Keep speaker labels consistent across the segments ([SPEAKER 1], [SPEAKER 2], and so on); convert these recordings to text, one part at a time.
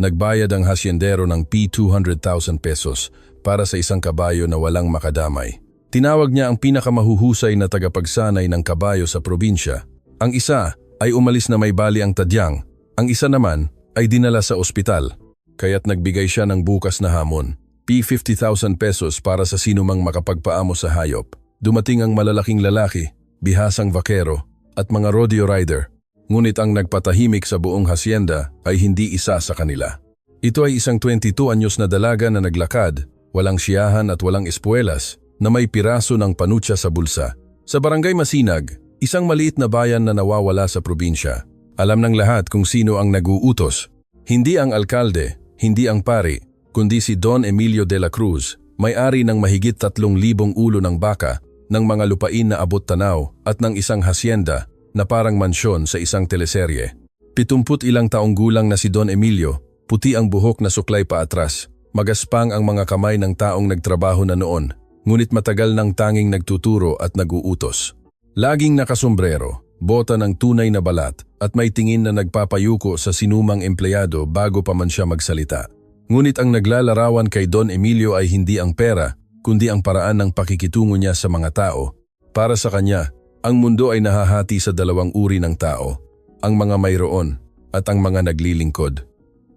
[SPEAKER 1] Nagbayad ang hasyendero ng P200,000 pesos para sa isang kabayo na walang makadamay. Tinawag niya ang pinakamahuhusay na tagapagsanay ng kabayo sa probinsya. Ang isa ay umalis na may bali ang tadyang, ang isa naman ay dinala sa ospital. Kaya't nagbigay siya ng bukas na hamon, P50,000 pesos para sa sinumang makapagpaamo sa hayop. Dumating ang malalaking lalaki, bihasang vakero, at mga rodeo rider. Ngunit ang nagpatahimik sa buong hasyenda ay hindi isa sa kanila. Ito ay isang 22 anyos na dalaga na naglakad, walang siyahan at walang espuelas, na may piraso ng panutsa sa bulsa. Sa barangay Masinag, isang maliit na bayan na nawawala sa probinsya. Alam ng lahat kung sino ang nag-uutos. Hindi ang alkalde, hindi ang pari, kundi si Don Emilio de la Cruz, may-ari ng mahigit 3,000 ulo ng baka, ng mga lupain na abot tanaw at ng isang hasyenda na parang mansyon sa isang teleserye. 70 ilang taong gulang na si Don Emilio, puti ang buhok na suklay pa atras, magaspang ang mga kamay ng taong nagtrabaho na noon, ngunit matagal nang tanging nagtuturo at nag-uutos. Laging nakasombrero, bota ng tunay na balat at may tingin na nagpapayuko sa sinumang empleyado bago pa man siya magsalita. Ngunit ang naglalarawan kay Don Emilio ay hindi ang pera, kundi ang paraan ng pakikitungo niya sa mga tao. Para sa kanya, ang mundo ay nahahati sa dalawang uri ng tao, ang mga mayroon at ang mga naglilingkod.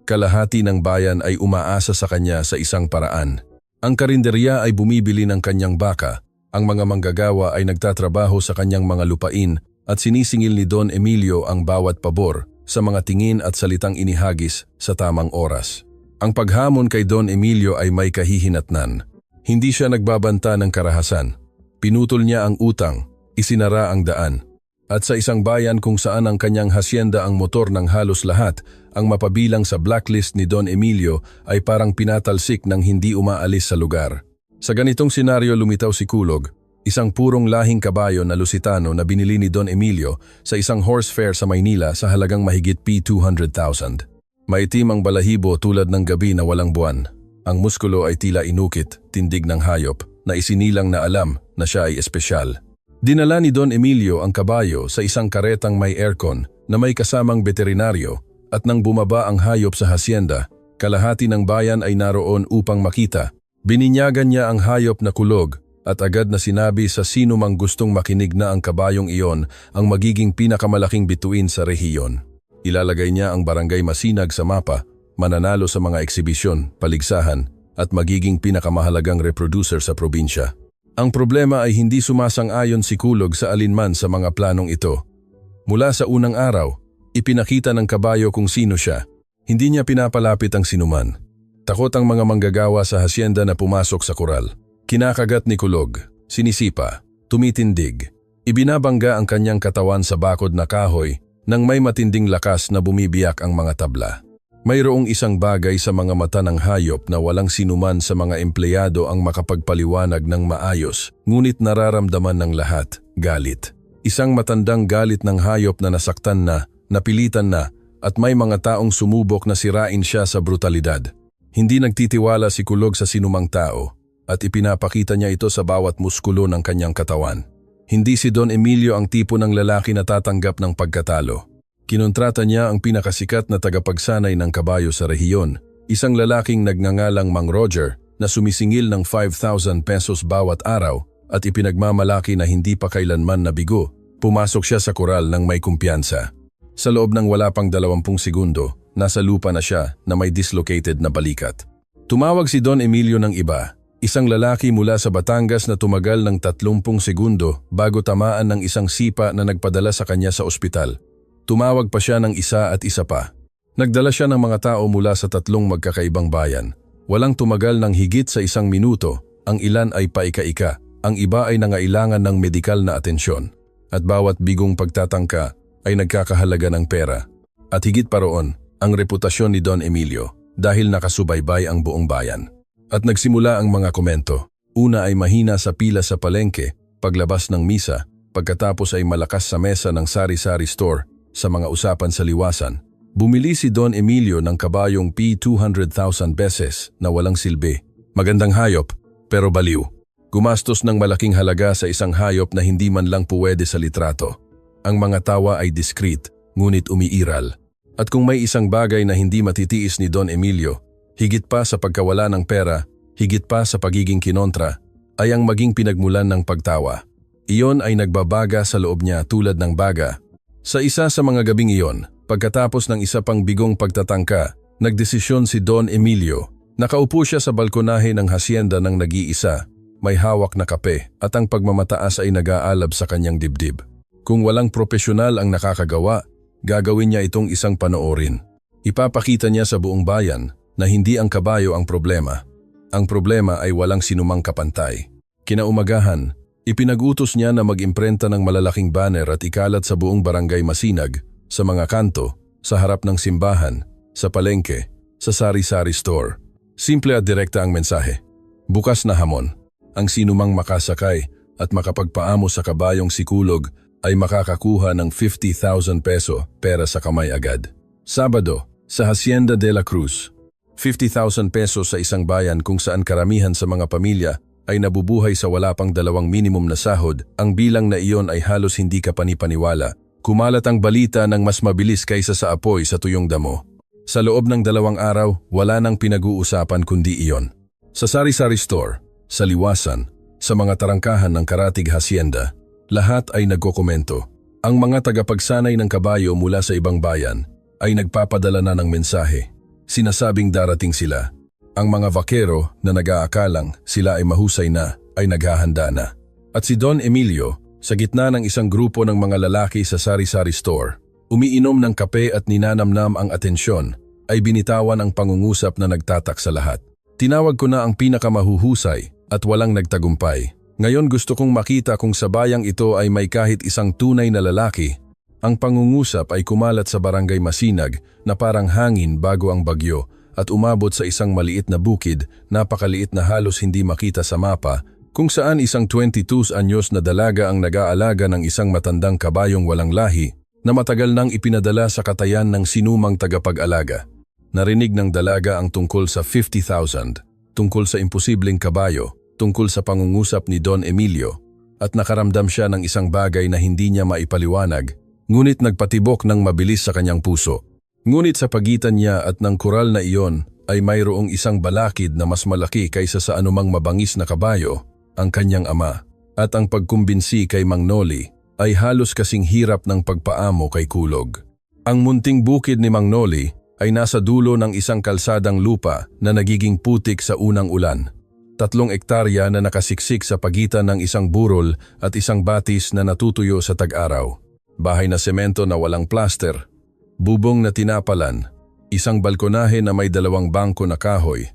[SPEAKER 1] Kalahati ng bayan ay umaasa sa kanya sa isang paraan. Ang karinderya ay bumibili ng kanyang baka, ang mga manggagawa ay nagtatrabaho sa kanyang mga lupain at sinisingil ni Don Emilio ang bawat pabor sa mga tingin at salitang inihagis sa tamang oras. Ang paghamon kay Don Emilio ay may kahihinatnan. Hindi siya nagbabanta ng karahasan. Pinutol niya ang utang, isinara ang daan. At sa isang bayan kung saan ang kanyang hasyenda ang motor ng halos lahat, ang mapabilang sa blacklist ni Don Emilio ay parang pinatalsik ng hindi umaalis sa lugar. Sa ganitong senaryo lumitaw si Kulog, isang purong lahing kabayo na Lusitano na binili ni Don Emilio sa isang horse fair sa Maynila sa halagang mahigit P200,000. Maitim ang balahibo tulad ng gabi na walang buwan. Ang muskulo ay tila inukit, tindig ng hayop, na isinilang na alam na siya ay espesyal. Dinala ni Don Emilio ang kabayo sa isang karetang may aircon na may kasamang veterinaryo at nang bumaba ang hayop sa hasyenda, kalahati ng bayan ay naroon upang makita. Bininyagan niya ang hayop na kulog at agad na sinabi sa sino mang gustong makinig na ang kabayong iyon ang magiging pinakamalaking bituin sa rehiyon. Ilalagay niya ang barangay Masinag sa mapa, mananalo sa mga eksibisyon, paligsahan at magiging pinakamahalagang reproducer sa probinsya. Ang problema ay hindi sumasang-ayon si Kulog sa alinman sa mga planong ito. Mula sa unang araw, ipinakita ng kabayo kung sino siya. Hindi niya pinapalapit ang sinuman. Takot ang mga manggagawa sa hasyenda na pumasok sa kural. Kinakagat ni Kulog, sinisipa, tumitindig. Ibinabangga ang kanyang katawan sa bakod na kahoy nang may matinding lakas na bumibiyak ang mga tabla. Mayroong isang bagay sa mga mata ng hayop na walang sinuman sa mga empleyado ang makapagpaliwanag ng maayos, ngunit nararamdaman ng lahat, galit. Isang matandang galit ng hayop na nasaktan na, napilitan na, at may mga taong sumubok na sirain siya sa brutalidad. Hindi nagtitiwala si Kulog sa sinumang tao, at ipinapakita niya ito sa bawat muskulo ng kanyang katawan. Hindi si Don Emilio ang tipo ng lalaki na tatanggap ng pagkatalo. Kinontrata niya ang pinakasikat na tagapagsanay ng kabayo sa rehiyon, isang lalaking nagngangalang Mang Roger na sumisingil ng 5,000 pesos bawat araw at ipinagmamalaki na hindi pa kailanman nabigo. Pumasok siya sa koral ng may kumpiyansa. Sa loob ng wala pang 20 segundo, nasa lupa na siya na may dislocated na balikat. Tumawag si Don Emilio ng iba, isang lalaki mula sa Batangas na tumagal ng 30 segundo bago tamaan ng isang sipa na nagpadala sa kanya sa ospital. Tumawag pa siya ng isa at isa pa. Nagdala siya ng mga tao mula sa 3 magkakaibang bayan. Walang tumagal ng higit sa 1 minuto, ang ilan ay paika-ika, ang iba ay nangailangan ng medikal na atensyon. At bawat bigong pagtatangka ay nagkakahalaga ng pera. At higit pa roon, ang reputasyon ni Don Emilio dahil nakasubaybay ang buong bayan. At nagsimula ang mga komento. Una ay mahina sa pila sa palengke, paglabas ng misa, pagkatapos ay malakas sa mesa ng sari-sari store. Sa mga usapan sa liwasan, bumili si Don Emilio ng kabayong P200,000 beses na walang silbi. Magandang hayop, pero baliw. Gumastos ng malaking halaga sa isang hayop na hindi man lang puwede sa litrato. Ang mga tawa ay discreet, ngunit umiiral. At kung may isang bagay na hindi matitiis ni Don Emilio, higit pa sa pagkawala ng pera, higit pa sa pagiging kinontra, ay ang maging pinagmulan ng pagtawa. Iyon ay nagbabaga sa loob niya tulad ng baga. Sa isa sa mga gabing iyon, pagkatapos ng isa pang bigong pagtatangka, nagdesisyon si Don Emilio. Nakaupo siya sa balkonahe ng hasyenda ng nag-iisa, may hawak na kape at ang pagmamataas ay nag-aalab sa kanyang dibdib. Kung walang profesional ang nakakagawa, gagawin niya itong isang panoorin. Ipapakita niya sa buong bayan na hindi ang kabayo ang problema. Ang problema ay walang sinumang kapantay. Kinaumagahan, ipinag-utos niya na mag-imprenta ng malalaking banner at ikalat sa buong barangay Masinag, sa mga kanto, sa harap ng simbahan, sa palengke, sa sari-sari store. Simple at direkta ang mensahe. Bukas na hamon. Ang sinumang makasakay at makapagpaamo sa kabayong sikulog ay makakakuha ng 50,000 peso pera sa kamay agad. Sabado, sa Hacienda de la Cruz. 50,000 pesos sa isang bayan kung saan karamihan sa mga pamilya ay nabubuhay sa wala pang 2 minimum na sahod, ang bilang na iyon ay halos hindi ka panipaniwala. Kumalat ang balita ng mas mabilis kaysa sa apoy sa tuyong damo. Sa loob ng 2 araw, wala nang pinag-uusapan kundi iyon. Sa sari-sari store, sa liwasan, sa mga tarangkahan ng Karatig Hacienda, lahat ay nagkokomento. Ang mga tagapagsanay ng kabayo mula sa ibang bayan ay nagpapadala na ng mensahe. Sinasabing darating sila. Ang mga vakero na nag-aakalang sila ay mahusay na ay naghahanda na. At si Don Emilio, sa gitna ng isang grupo ng mga lalaki sa sari-sari store, umiinom ng kape at ninanamnam ang atensyon, ay binitawan ang pangungusap na nagtatak sa lahat. Tinawag ko na ang pinakamahuhusay at walang nagtagumpay. Ngayon gusto kong makita kung sa bayang ito ay may kahit isang tunay na lalaki. Ang pangungusap ay kumalat sa barangay Masinag na parang hangin bago ang bagyo at umabot sa isang maliit na bukid, napakaliit na halos hindi makita sa mapa, kung saan isang 22 anyos na dalaga ang nag-aalaga ng isang matandang kabayong walang lahi na matagal nang ipinadala sa katayan ng sinumang tagapag-alaga. Narinig ng dalaga ang tungkol sa 50,000, tungkol sa imposibleng kabayo, tungkol sa pangungusap ni Don Emilio, at nakaramdam siya ng isang bagay na hindi niya maipaliwanag, ngunit nagpatibok ng mabilis sa kanyang puso. Ngunit sa pagitan niya at ng kural na iyon ay mayroong isang balakid na mas malaki kaysa sa anumang mabangis na kabayo, ang kanyang ama. At ang pagkumbinsi kay Mang Noli ay halos kasing hirap ng pagpaamo kay Kulog. Ang munting bukid ni Mang Noli ay nasa dulo ng isang kalsadang lupa na nagiging putik sa unang ulan. 3 ektarya na nakasiksik sa pagitan ng isang burol at isang batis na natutuyo sa tag-araw. Bahay na semento na walang plaster, bubong na tinapalan, isang balkonahe na may 2 bangko na kahoy,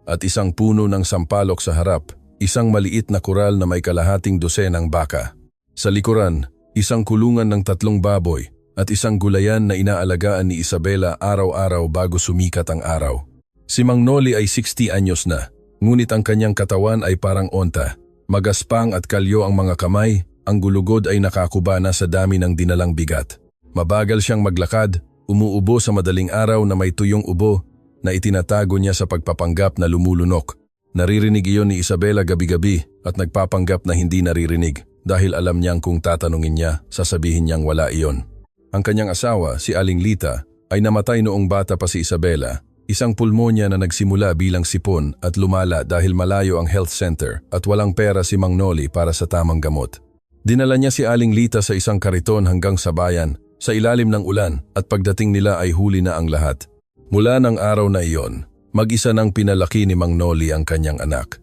[SPEAKER 1] at isang puno ng sampalok sa harap, isang maliit na kural na may kalahating dosenang baka. Sa likuran, isang kulungan ng 3 baboy at isang gulayan na inaalagaan ni Isabela araw-araw bago sumikat ang araw. Si Mang Noli ay 60 anyos na. Ngunit ang kanyang katawan ay parang onta. Magaspang at kalyo ang mga kamay, ang gulugod ay nakakuba na sa dami ng dinalang bigat. Mabagal siyang maglakad, umuubo sa madaling araw na may tuyong ubo na itinatago niya sa pagpapanggap na lumulunok. Naririnig iyon ni Isabela gabi-gabi at nagpapanggap na hindi naririnig dahil alam niyang kung tatanungin niya, sasabihin niyang wala iyon. Ang kanyang asawa, si Aling Lita, ay namatay noong bata pa si Isabela. Isang pulmonya na nagsimula bilang sipon at lumala dahil malayo ang health center at walang pera si Mang Noli para sa tamang gamot. Dinala niya si Aling Lita sa isang kariton hanggang sa bayan, sa ilalim ng ulan at pagdating nila ay huli na ang lahat. Mula ng araw na iyon, mag-isa nang pinalaki ni Mang Noli ang kanyang anak.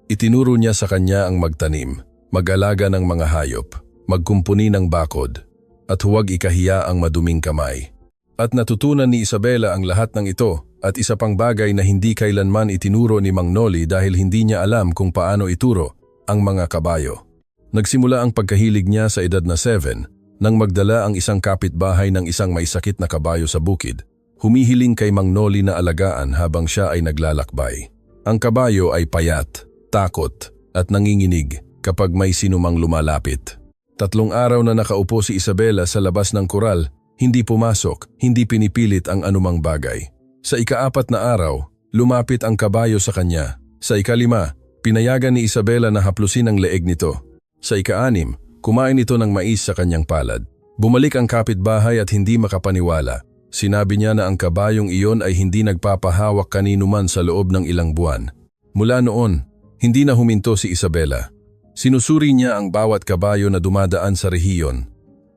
[SPEAKER 1] Itinuro niya sa kanya ang magtanim, mag-alaga ng mga hayop, magkumpuni ng bakod, at huwag ikahiya ang maduming kamay. At natutunan ni Isabela ang lahat ng ito. At isa pang bagay na hindi kailanman itinuro ni Mang Noli dahil hindi niya alam kung paano ituro, ang mga kabayo. Nagsimula ang pagkahilig niya sa edad na 7 nang magdala ang isang kapitbahay ng isang may sakit na kabayo sa bukid. Humihiling kay Mang Noli na alagaan habang siya ay naglalakbay. Ang kabayo ay payat, takot at nanginginig kapag may sinumang lumalapit. 3 araw na nakaupo si Isabela sa labas ng kural, hindi pumasok, hindi pinipilit ang anumang bagay. Sa ika-4 na araw, lumapit ang kabayo sa kanya. Sa ika-5, pinayagan ni Isabela na haplusin ang leeg nito. Sa ika-6, kumain ito ng mais sa kanyang palad. Bumalik ang kapitbahay at hindi makapaniwala. Sinabi niya na ang kabayong iyon ay hindi nagpapahawak kanino man sa loob ng ilang buwan. Mula noon, hindi na huminto si Isabela. Sinusuri niya ang bawat kabayo na dumadaan sa rehiyon.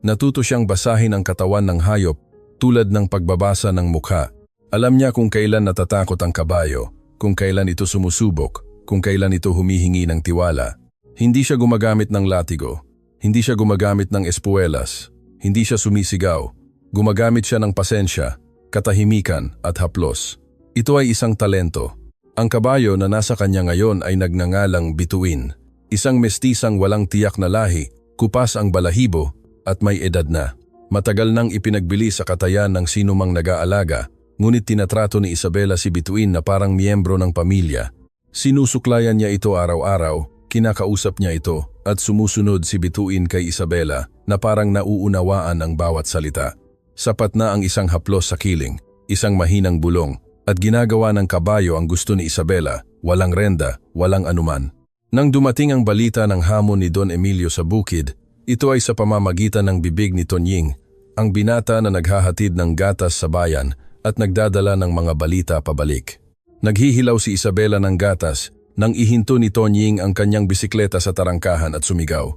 [SPEAKER 1] Natuto siyang basahin ang katawan ng hayop tulad ng pagbabasa ng mukha. Alam niya kung kailan natatakot ang kabayo, kung kailan ito sumusubok, kung kailan ito humihingi ng tiwala. Hindi siya gumagamit ng latigo, hindi siya gumagamit ng espuelas, hindi siya sumisigaw. Gumagamit siya ng pasensya, katahimikan at haplos. Ito ay isang talento. Ang kabayo na nasa kanya ngayon ay nagngangalang Bituin. Isang mestisang walang tiyak na lahi, kupas ang balahibo at may edad na. Matagal nang ipinagbili sa katayan ng sinumang nag-aalaga, ngunit tinatrato ni Isabela si Bituin na parang miyembro ng pamilya. Sinusuklayan niya ito araw-araw, kinakausap niya ito at sumusunod si Bituin kay Isabela na parang nauunawaan ang bawat salita. Sapat na ang isang haplos sa kiling, isang mahinang bulong, at ginagawa ng kabayo ang gusto ni Isabela, walang renda, walang anuman. Nang dumating ang balita ng hamon ni Don Emilio sa bukid, ito ay sa pamamagitan ng bibig ni Tonying, ang binata na naghahatid ng gatas sa bayan at nagdadala ng mga balita pabalik. Naghihilaw si Isabela ng gatas nang ihinto ni Tonying ang kanyang bisikleta sa tarangkahan at sumigaw.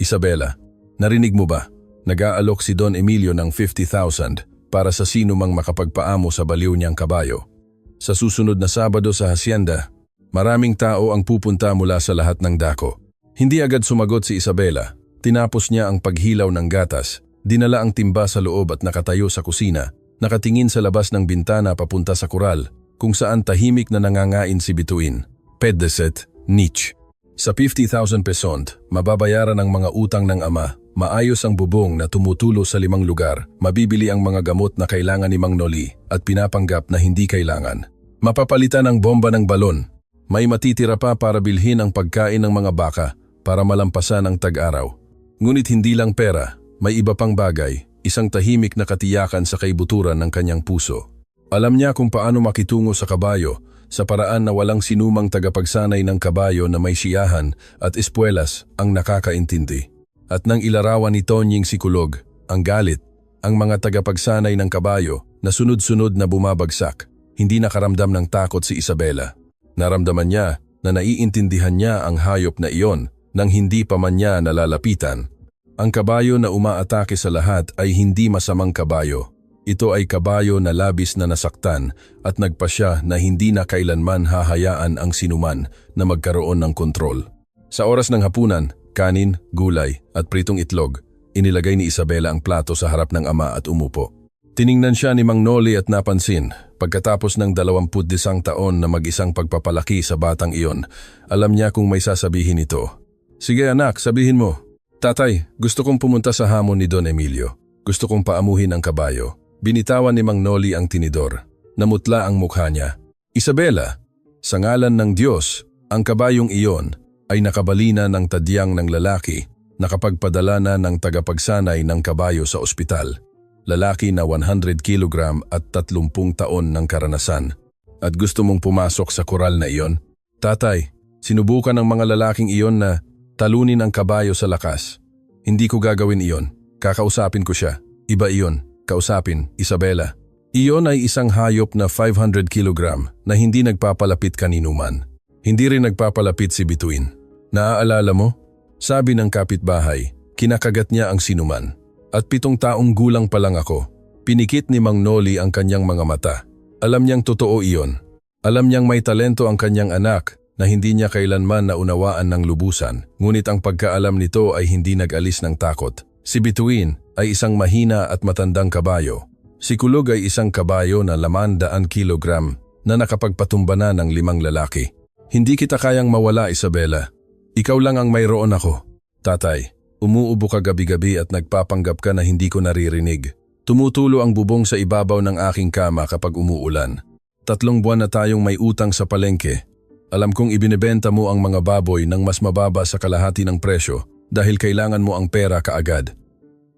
[SPEAKER 1] Isabela, narinig mo ba? Nag-aalok si Don Emilio ng 50,000 para sa sino mang makapagpaamo sa baliw niyang kabayo. Sa susunod na Sabado sa hasyenda, maraming tao ang pupunta mula sa lahat ng dako. Hindi agad sumagot si Isabela. Tinapos niya ang paghilaw ng gatas, dinala ang timba sa loob at nakatayo sa kusina, nakatingin sa labas ng bintana papunta sa kural, kung saan tahimik na nangangain si Bituin. Peddeset, Nietzsche. Sa 50,000 pesont, mababayaran ang mga utang ng ama, maayos ang bubong na tumutulo sa 5 lugar, mabibili ang mga gamot na kailangan ni Mang Noli at pinapanggap na hindi kailangan. Mapapalitan ang bomba ng balon. May matitira pa para bilhin ang pagkain ng mga baka para malampasan ang tag-araw. Ngunit hindi lang pera, may iba pang bagay, isang tahimik na katiyakan sa kaibuturan ng kanyang puso. Alam niya kung paano makitungo sa kabayo, sa paraan na walang sinumang tagapagsanay ng kabayo na may siyahan at espuelas ang nakakaintindi. At nang ilarawan ni Tonying si Kulog, ang galit, ang mga tagapagsanay ng kabayo na sunod-sunod na bumabagsak, hindi nakaramdam ng takot si Isabela. Naramdaman niya na naiintindihan niya ang hayop na iyon nang hindi pa man niya nalalapitan. Ang kabayo na umaatake sa lahat ay hindi masamang kabayo. Ito ay kabayo na labis na nasaktan at nagpasya na hindi na kailanman hahayaan ang sinuman na magkaroon ng kontrol. Sa oras ng hapunan, kanin, gulay at pritong itlog, inilagay ni Isabela ang plato sa harap ng ama at umupo. Tiningnan siya ni Mang Noli at napansin, pagkatapos ng 21 taon na mag-isang pagpapalaki sa batang iyon, alam niya kung may sasabihin ito. Sige anak, sabihin mo. Tatay, gusto kong pumunta sa hamon ni Don Emilio. Gusto kong paamuhin ang kabayo. Binitawan ni Mang Noli ang tinidor. Namutla ang mukha niya. Isabela, sa ngalan ng Diyos, ang kabayong iyon ay nakabalina ng tadyang ng lalaki, nakapagpadala na ng tagapagsanay ng kabayo sa ospital. Lalaki na 100 kilogram at 30 taon ng karanasan. At gusto mong pumasok sa koral na iyon? Tatay, sinubukan ng mga lalaking iyon na talunin ang kabayo sa lakas. Hindi ko gagawin iyon. Kakausapin ko siya. Iba iyon. Kausapin, Isabela. Iyon ay isang hayop na 500 kilogram na hindi nagpapalapit kanino man. Hindi rin nagpapalapit si Bituin. Naaalala mo? Sabi ng kapitbahay, kinakagat niya ang sinuman. At 7 taong gulang pa lang ako. Pinikit ni Mang Noli ang kanyang mga mata. Alam niyang totoo iyon. Alam niyang may talento ang kanyang anak na hindi niya kailanman naunawaan ng lubusan, ngunit ang pagkaalam nito ay hindi nag-alis ng takot. Si Bituin ay isang mahina at matandang kabayo. Si Kulog ay isang kabayo na 100 kilogram na nakapagpatumba na ng 5 lalaki. Hindi kita kayang mawala, Isabela. Ikaw lang ang mayroon ako. Tatay, umuubo ka gabi-gabi at nagpapanggap ka na hindi ko naririnig. Tumutulo ang bubong sa ibabaw ng aking kama kapag umuulan. 3 buwan na tayong may utang sa palengke. Alam kong ibinebenta mo ang mga baboy ng mas mababa sa kalahati ng presyo dahil kailangan mo ang pera kaagad.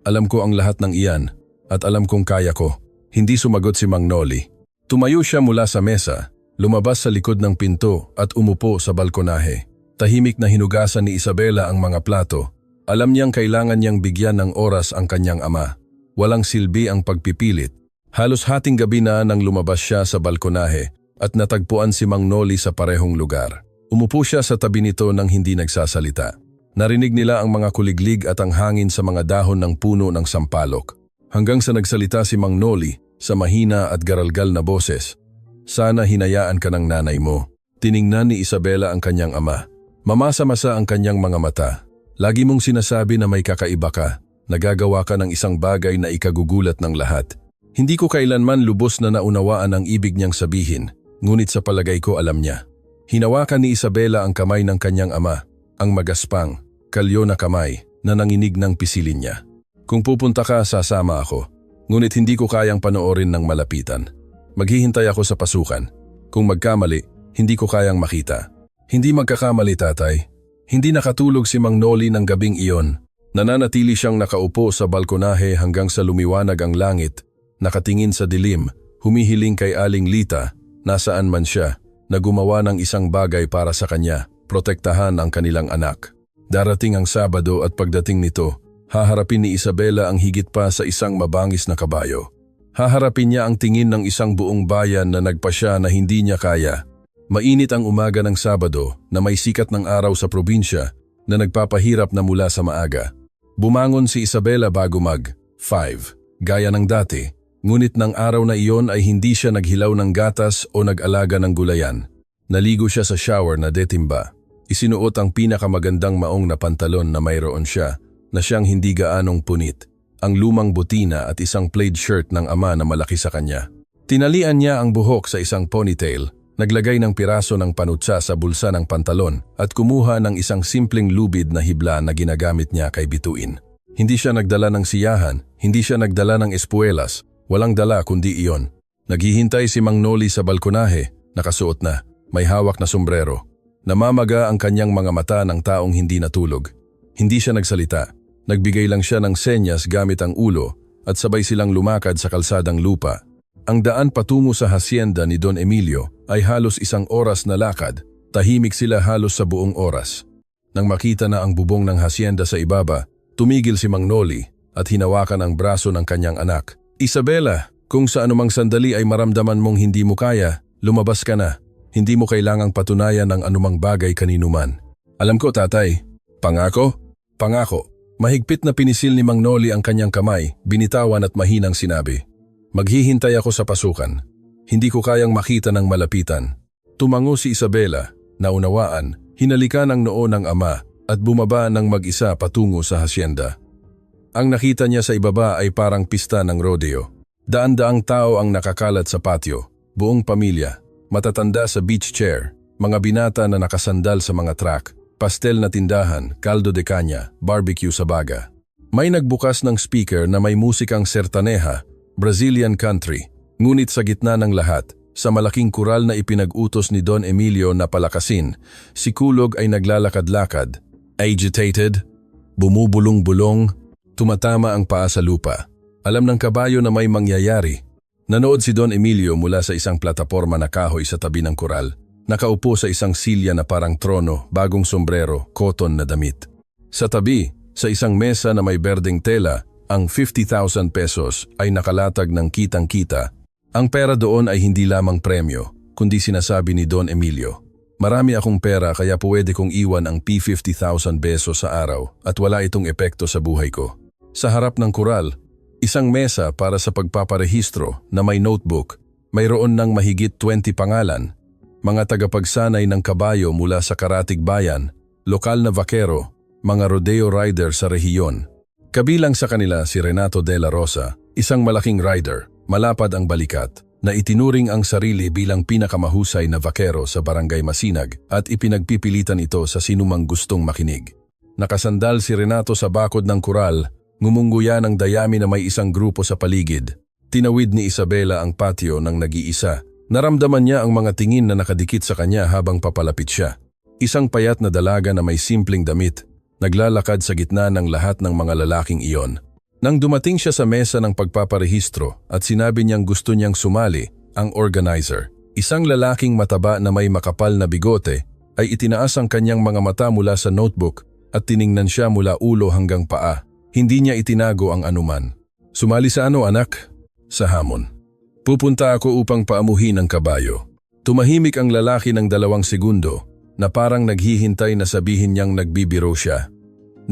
[SPEAKER 1] Alam ko ang lahat ng iyan at alam kong kaya ko. Hindi sumagot si Mang Noli. Tumayo siya mula sa mesa, lumabas sa likod ng pinto at umupo sa balkonahe. Tahimik na hinugasan ni Isabela ang mga plato. Alam niyang kailangan niyang bigyan ng oras ang kanyang ama. Walang silbi ang pagpipilit. Halos hating gabi na nang lumabas siya sa balkonahe at natagpuan si Mang Noli sa parehong lugar. Umupo siya sa tabi nito nang hindi nagsasalita. Narinig nila ang mga kuliglig at ang hangin sa mga dahon ng puno ng sampalok. Hanggang sa nagsalita si Mang Noli sa mahina at garalgal na boses. Sana hinayaan ka ng nanay mo. Tiningnan ni Isabela ang kanyang ama. Mamasa-masa ang kanyang mga mata. Lagi mong sinasabi na may kakaiba ka. Nagagawa ka ng isang bagay na ikagugulat ng lahat. Hindi ko kailanman lubos na naunawaan ang ibig niyang sabihin, ngunit sa palagay ko alam niya. Hinawakan ni Isabela ang kamay ng kanyang ama, ang magaspang, kalyo na kamay na nanginig ng pisilin niya. Kung pupunta ka, sasama ako. Ngunit hindi ko kayang panoorin ng malapitan. Maghihintay ako sa pasukan. Kung magkamali, hindi ko kayang makita. Hindi magkakamali, tatay. Hindi nakatulog si Mang Noli ng gabing iyon. Nananatili siyang nakaupo sa balkonahe hanggang sa lumiwanag ang langit, nakatingin sa dilim, humihiling kay Aling Lita, nasaan man siya, na gumawa ng isang bagay para sa kanya, protektahan ang kanilang anak. Darating ang Sabado at pagdating nito, haharapin ni Isabela ang higit pa sa isang mabangis na kabayo. Haharapin niya ang tingin ng isang buong bayan na nagpasya na hindi niya kaya. Mainit ang umaga ng Sabado na may sikat ng araw sa probinsya na nagpapahirap na mula sa maaga. Bumangon si Isabela bago mag-5, gaya ng dati. Ngunit ng araw na iyon ay hindi siya naghilaw ng gatas o nag-alaga ng gulayan. Naligo siya sa shower na detimba. Isinuot ang pinakamagandang maong na pantalon na mayroon siya, na siyang hindi gaanong punit, ang lumang botina at isang plaid shirt ng ama na malaki sa kanya. Tinalian niya ang buhok sa isang ponytail, naglagay ng piraso ng panutsa sa bulsa ng pantalon at kumuha ng isang simpleng lubid na hibla na ginagamit niya kay bituin. Hindi siya nagdala ng siyahan, hindi siya nagdala ng espuelas, walang dala kundi iyon. Naghihintay si Mang Noli sa balkonahe, nakasuot na, may hawak na sombrero. Namamaga ang kanyang mga mata ng taong hindi natulog. Hindi siya nagsalita, nagbigay lang siya ng senyas gamit ang ulo at sabay silang lumakad sa kalsadang lupa. Ang daan patungo sa hacienda ni Don Emilio ay halos isang oras na lakad, tahimik sila halos sa buong oras. Nang makita na ang bubong ng hacienda sa ibaba, tumigil si Mang Noli at hinawakan ang braso ng kanyang anak. Isabela, kung sa anumang sandali ay maramdaman mong hindi mo kaya, lumabas ka na. Hindi mo kailangang patunayan ng anumang bagay kaninuman. Alam ko, tatay. Pangako? Pangako. Mahigpit na pinisil ni Mang Noli ang kanyang kamay, binitawan at mahinang sinabi. Maghihintay ako sa pasukan. Hindi ko kayang makita ng malapitan. Tumango si Isabela, naunawaan, hinalikan ang noo ng ama at bumaba ng mag-isa patungo sa hacienda. Ang nakita niya sa ibaba ay parang pista ng rodeo. Daan-daang tao ang nakakalat sa patio, buong pamilya, matatanda sa beach chair, mga binata na nakasandal sa mga truck, pastel na tindahan, caldo de caña, barbecue sa baga. May nagbukas ng speaker na may musikang sertaneha, Brazilian country, ngunit sa gitna ng lahat, sa malaking kural na ipinag-utos ni Don Emilio na palakasin, si Kulog ay naglalakad-lakad, agitated, bumubulong-bulong, tumatama ang paa sa lupa. Alam ng kabayo na may mangyayari. Nanood si Don Emilio mula sa isang plataporma na kahoy sa tabi ng kural. Nakaupo sa isang silya na parang trono, bagong sombrero, cotton na damit. Sa tabi, sa isang mesa na may berdeng tela, ang 50,000 pesos ay nakalatag ng kitang-kita. Ang pera doon ay hindi lamang premyo, kundi sinasabi ni Don Emilio. Marami akong pera kaya pwede kong iwan ang P50,000 pesos sa araw at wala itong epekto sa buhay ko. Sa harap ng kural, isang mesa para sa pagpaparehistro na may notebook, mayroon ng mahigit 20 pangalan, mga tagapagsanay ng kabayo mula sa Karatig Bayan, lokal na vakero, mga rodeo rider sa rehiyon. Kabilang sa kanila si Renato de la Rosa, isang malaking rider, malapad ang balikat, na itinuring ang sarili bilang pinakamahusay na vakero sa Barangay Masinag at ipinagpipilitan ito sa sinumang gustong makinig. Nakasandal si Renato sa bakod ng kural, ngumunguya ng dayami na may isang grupo sa paligid. Tinawid ni Isabela ang patio ng nag-iisa. Naramdaman niya ang mga tingin na nakadikit sa kanya habang papalapit siya. Isang payat na dalaga na may simpleng damit, naglalakad sa gitna ng lahat ng mga lalaking iyon. Nang dumating siya sa mesa ng pagpaparehistro at sinabi niyang gusto niyang sumali, ang organizer, isang lalaking mataba na may makapal na bigote, ay itinaas ang kanyang mga mata mula sa notebook at tiningnan siya mula ulo hanggang paa. Hindi niya itinago ang anuman. Sumali sa ano, anak? Sa hamon. Pupunta ako upang paamuhin ang kabayo. Tumahimik ang lalaki ng 2 segundo na parang naghihintay na sabihin niyang nagbibiro siya.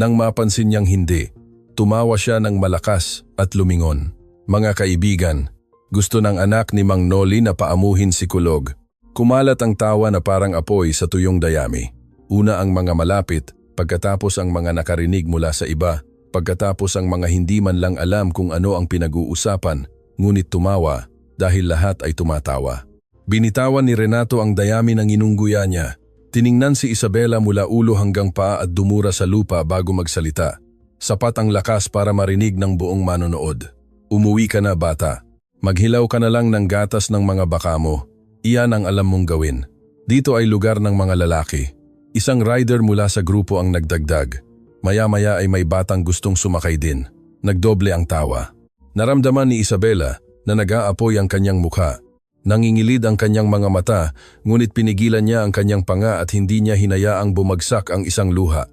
[SPEAKER 1] Nang mapansin niyang hindi, tumawa siya ng malakas at lumingon. Mga kaibigan, gusto ng anak ni Mang Noli na paamuhin si Kulog. Kumalat ang tawa na parang apoy sa tuyong dayami. Una ang mga malapit, pagkatapos ang mga nakarinig mula sa iba, pagkatapos ang mga hindi man lang alam kung ano ang pinag-uusapan, ngunit tumawa dahil lahat ay tumatawa. Binitawan ni Renato ang dayami ng inungguya niya. Tiningnan si Isabela mula ulo hanggang paa at dumura sa lupa bago magsalita. Sapat ang lakas para marinig ng buong manonood. Umuwi ka na, bata. Maghilaw ka na lang ng gatas ng mga baka mo. Iyan ang alam mong gawin. Dito ay lugar ng mga lalaki. Isang rider mula sa grupo ang nagdagdag. Maya-maya ay may batang gustong sumakay din. Nagdoble ang tawa. Naramdaman ni Isabela na nag-aapoy ang kanyang mukha. Nangingilid ang kanyang mga mata, ngunit pinigilan niya ang kanyang panga at hindi niya hinayaang bumagsak ang isang luha.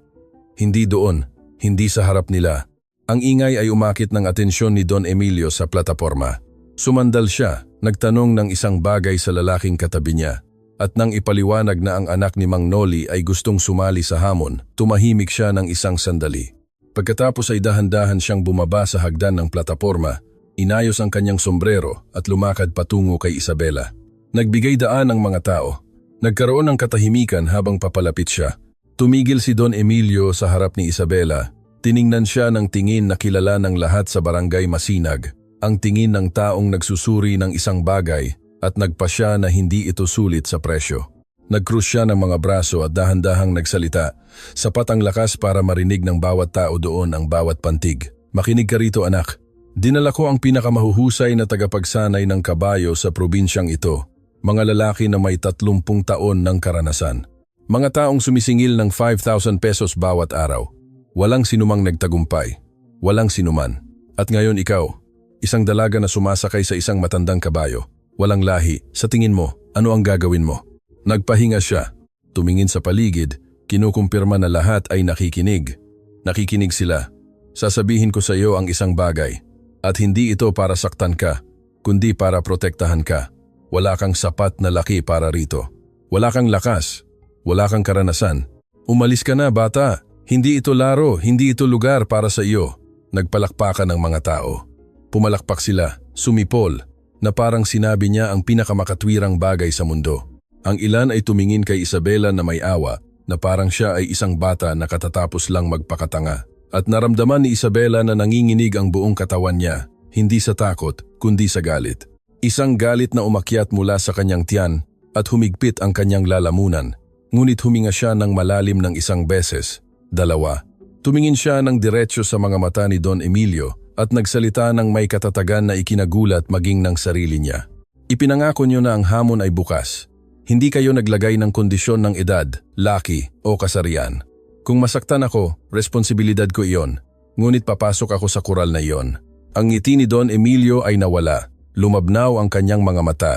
[SPEAKER 1] Hindi doon, hindi sa harap nila. Ang ingay ay umakit ng atensyon ni Don Emilio sa plataporma. Sumandal siya, nagtanong ng isang bagay sa lalaking katabi niya. At nang ipaliwanag na ang anak ni Mang Noli ay gustong sumali sa hamon, tumahimik siya ng isang sandali. Pagkatapos ay dahan-dahan siyang bumaba sa hagdan ng plataporma. Inayos ang kanyang sombrero at lumakad patungo kay Isabela. Nagbigay daan ang mga tao. Nagkaroon ng katahimikan habang papalapit siya. Tumigil si Don Emilio sa harap ni Isabela. Tiningnan siya ng tingin na kilala ng lahat sa barangay Masinag. Ang tingin ng taong nagsusuri ng isang bagay at nagpasya na hindi ito sulit sa presyo. Nagkrus siya ng mga braso at dahan-dahang nagsalita. Sapat ang lakas para marinig ng bawat tao doon ang bawat pantig. Makinig ka rito, anak. Dinala ko ang pinakamahuhusay na tagapagsanay ng kabayo sa probinsyang ito. Mga lalaki na may 30 taon ng karanasan. Mga taong sumisingil ng 5,000 pesos bawat araw. Walang sinumang nagtagumpay. Walang sinuman. At ngayon ikaw, isang dalaga na sumasakay sa isang matandang kabayo. Walang lahi. Sa tingin mo, ano ang gagawin mo? Nagpahinga siya. Tumingin sa paligid. Kinukumpirma na lahat ay nakikinig. Nakikinig sila. Sasabihin ko sa iyo ang isang bagay. At hindi ito para saktan ka, kundi para protektahan ka. Wala kang sapat na laki para rito. Wala kang lakas. Wala kang karanasan. Umalis ka na, bata. Hindi ito laro, hindi ito lugar para sa iyo. Nagpalakpakan ng mga tao. Pumalakpak sila, sumipol, na parang sinabi niya ang pinakamakatwirang bagay sa mundo. Ang ilan ay tumingin kay Isabela na may awa, na parang siya ay isang bata na katatapos lang magpakatanga. At naramdaman ni Isabela na nanginginig ang buong katawan niya, hindi sa takot, kundi sa galit. Isang galit na umakyat mula sa kanyang tiyan at humigpit ang kanyang lalamunan. Ngunit huminga siya ng malalim ng isang beses, 2. Tumingin siya ng diretsyo sa mga mata ni Don Emilio at nagsalita ng may katatagan na ikinagulat maging ng sarili niya. Ipinangako niyo na ang hamon ay bukas. Hindi kayo naglagay ng kondisyon ng edad, laki o kasarian. Kung masaktan ako, responsibilidad ko iyon. Ngunit papasok ako sa kural na iyon. Ang ngiti ni Don Emilio ay nawala. Lumabnaw ang kanyang mga mata.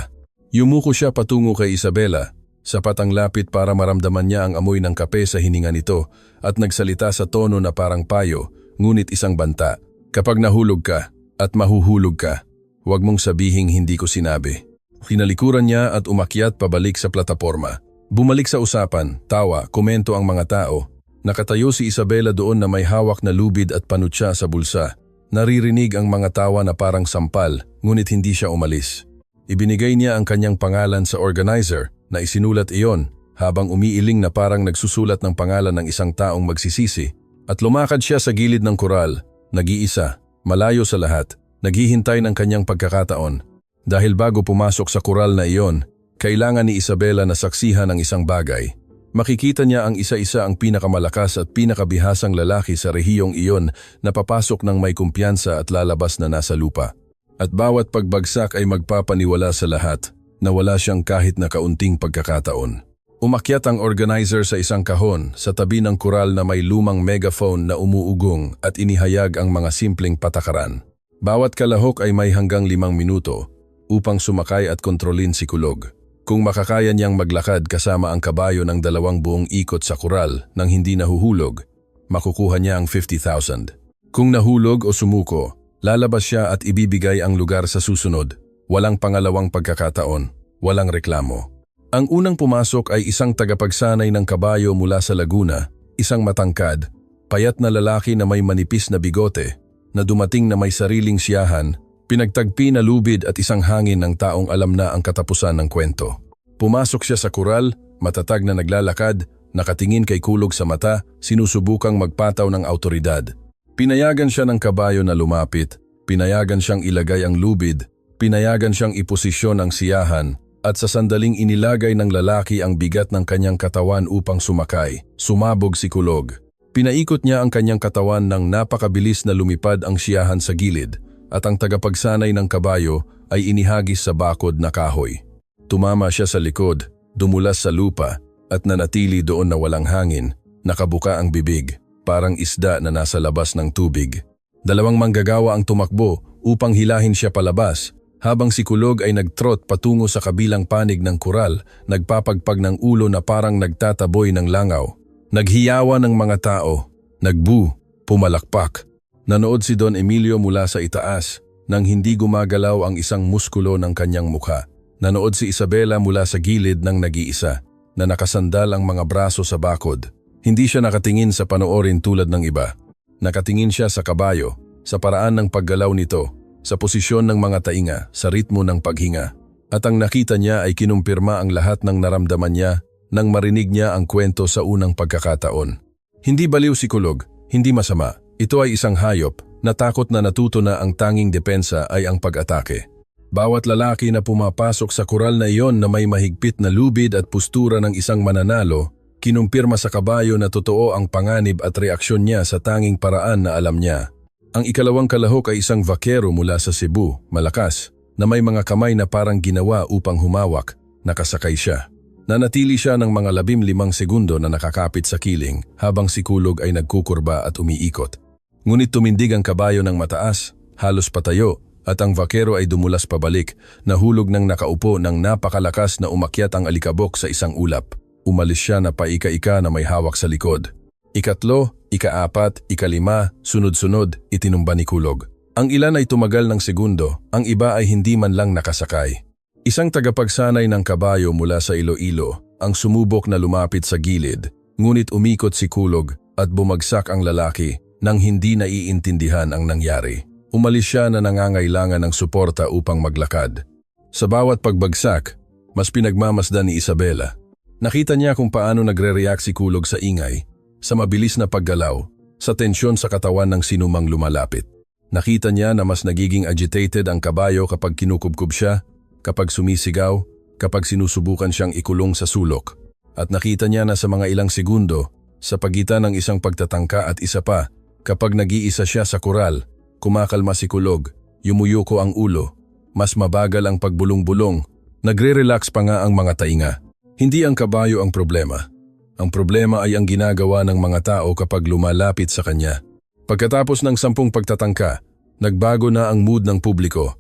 [SPEAKER 1] Yumuko siya patungo kay Isabela. Sapat ang lapit para maramdaman niya ang amoy ng kape sa hininga nito at nagsalita sa tono na parang payo, ngunit isang banta. Kapag nahulog ka at mahuhulog ka, huwag mong sabihing hindi ko sinabi. Kinalikuran niya at umakyat pabalik sa plataporma. Bumalik sa usapan, tawa, komento ang mga tao. Nakatayo si Isabela doon na may hawak na lubid at panutsa sa bulsa. Naririnig ang mga tawa na parang sampal, ngunit hindi siya umalis. Ibinigay niya ang kanyang pangalan sa organizer na isinulat iyon habang umiiling na parang nagsusulat ng pangalan ng isang taong magsisisi. At lumakad siya sa gilid ng kural, nag-iisa, malayo sa lahat, naghihintay ng kanyang pagkakataon. Dahil bago pumasok sa kural na iyon, kailangan ni Isabela na saksihan ang isang bagay. Makikita niya ang isa-isa ang pinakamalakas at pinakabihasang lalaki sa rehiyong iyon na papasok ng may kumpiyansa at lalabas na nasa lupa. At bawat pagbagsak ay magpapaniwala sa lahat na wala siyang kahit na kaunting pagkakataon. Umakyat ang organizer sa isang kahon sa tabi ng kural na may lumang megaphone na umuugong at inihayag ang mga simpleng patakaran. Bawat kalahok ay may hanggang 5 minuto upang sumakay at kontrolin si Kulog. Kung makakaya niyang maglakad kasama ang kabayo ng 2 buong ikot sa kural nang hindi nahuhulog, makukuha niya ang 50,000. Kung nahulog o sumuko, lalabas siya at ibibigay ang lugar sa susunod. Walang pangalawang pagkakataon, walang reklamo. Ang unang pumasok ay isang tagapagsanay ng kabayo mula sa Laguna, isang matangkad, payat na lalaki na may manipis na bigote, na dumating na may sariling siyahan, pinagtagpi na lubid at isang hangin ng taong alam na ang katapusan ng kwento. Pumasok siya sa kural, matatag na naglalakad, nakatingin kay Kulog sa mata, sinusubukang magpataw ng autoridad. Pinayagan siya ng kabayo na lumapit, pinayagan siyang ilagay ang lubid, pinayagan siyang iposisyon ang siyahan, at sa sandaling inilagay ng lalaki ang bigat ng kanyang katawan upang sumakay. Sumabog si Kulog. Pinaikot niya ang kanyang katawan nang napakabilis na lumipad ang siyahan sa gilid, at ang tagapagsanay ng kabayo ay inihagis sa bakod na kahoy. Tumama siya sa likod, dumulas sa lupa, at nanatili doon na walang hangin, nakabuka ang bibig, parang isda na nasa labas ng tubig. Dalawang manggagawa ang tumakbo upang hilahin siya palabas, habang si Kulog ay nagtrot patungo sa kabilang panig ng kural, nagpapagpag ng ulo na parang nagtataboy ng langaw. Naghiyawa ng mga tao, nagbu, pumalakpak. Nanood si Don Emilio mula sa itaas, nang hindi gumagalaw ang isang muskulo ng kanyang mukha. Nanood si Isabela mula sa gilid ng nag-iisa, na nakasandal ang mga braso sa bakod. Hindi siya nakatingin sa panoorin tulad ng iba. Nakatingin siya sa kabayo, sa paraan ng paggalaw nito, sa posisyon ng mga tainga, sa ritmo ng paghinga. At ang nakita niya ay kinumpirma ang lahat ng naramdaman niya nang marinig niya ang kwento sa unang pagkakataon. Hindi baliw si Kulog, hindi masama. Ito ay isang hayop, natakot na natuto na ang tanging depensa ay ang pag-atake. Bawat lalaki na pumapasok sa kural na iyon na may mahigpit na lubid at postura ng isang mananalo, kinumpirma sa kabayo na totoo ang panganib at reaksyon niya sa tanging paraan na alam niya. Ang ikalawang kalahok ay isang vakero mula sa Cebu, malakas, na may mga kamay na parang ginawa upang humawak, nakasakay siya. Nanatili siya ng mga 15 segundo na nakakapit sa kiling habang si Kulog ay nagkukurba at umiikot. Ngunit tumindig ang kabayo ng mataas, halos patayo, at ang vakero ay dumulas pabalik, nahulog ng nakaupo ng napakalakas na umakyat ang alikabok sa isang ulap. Umalis siya na paika-ika na may hawak sa likod. Ikatlo, ikaapat, ikalima, sunod-sunod, itinumba ni Kulog. Ang ilan ay tumagal ng segundo, ang iba ay hindi man lang nakasakay. Isang tagapagsanay ng kabayo mula sa Iloilo ang sumubok na lumapit sa gilid, ngunit umikot si Kulog at bumagsak ang lalaki nang hindi naiintindihan ang nangyari. Umalis siya na nangangailangan ng suporta upang maglakad. Sa bawat pagbagsak, mas pinagmamasdan ni Isabela. Nakita niya kung paano nagre-react si Kulog sa ingay, sa mabilis na paggalaw, sa tensyon sa katawan ng sinumang lumalapit. Nakita niya na mas nagiging agitated ang kabayo kapag kinukubkub siya, kapag sumisigaw, kapag sinusubukan siyang ikulong sa sulok. At nakita niya na sa mga ilang segundo, sa pagitan ng isang pagtatangka at isa pa, kapag nag-iisa siya sa kural, kumakalma si Kulog, yumuyuko ang ulo, mas mabagal ang pagbulong-bulong, nagre-relax pa nga ang mga tainga. Hindi ang kabayo ang problema. Ang problema ay ang ginagawa ng mga tao kapag lumalapit sa kanya. Pagkatapos ng 10 pagtatangka, nagbago na ang mood ng publiko.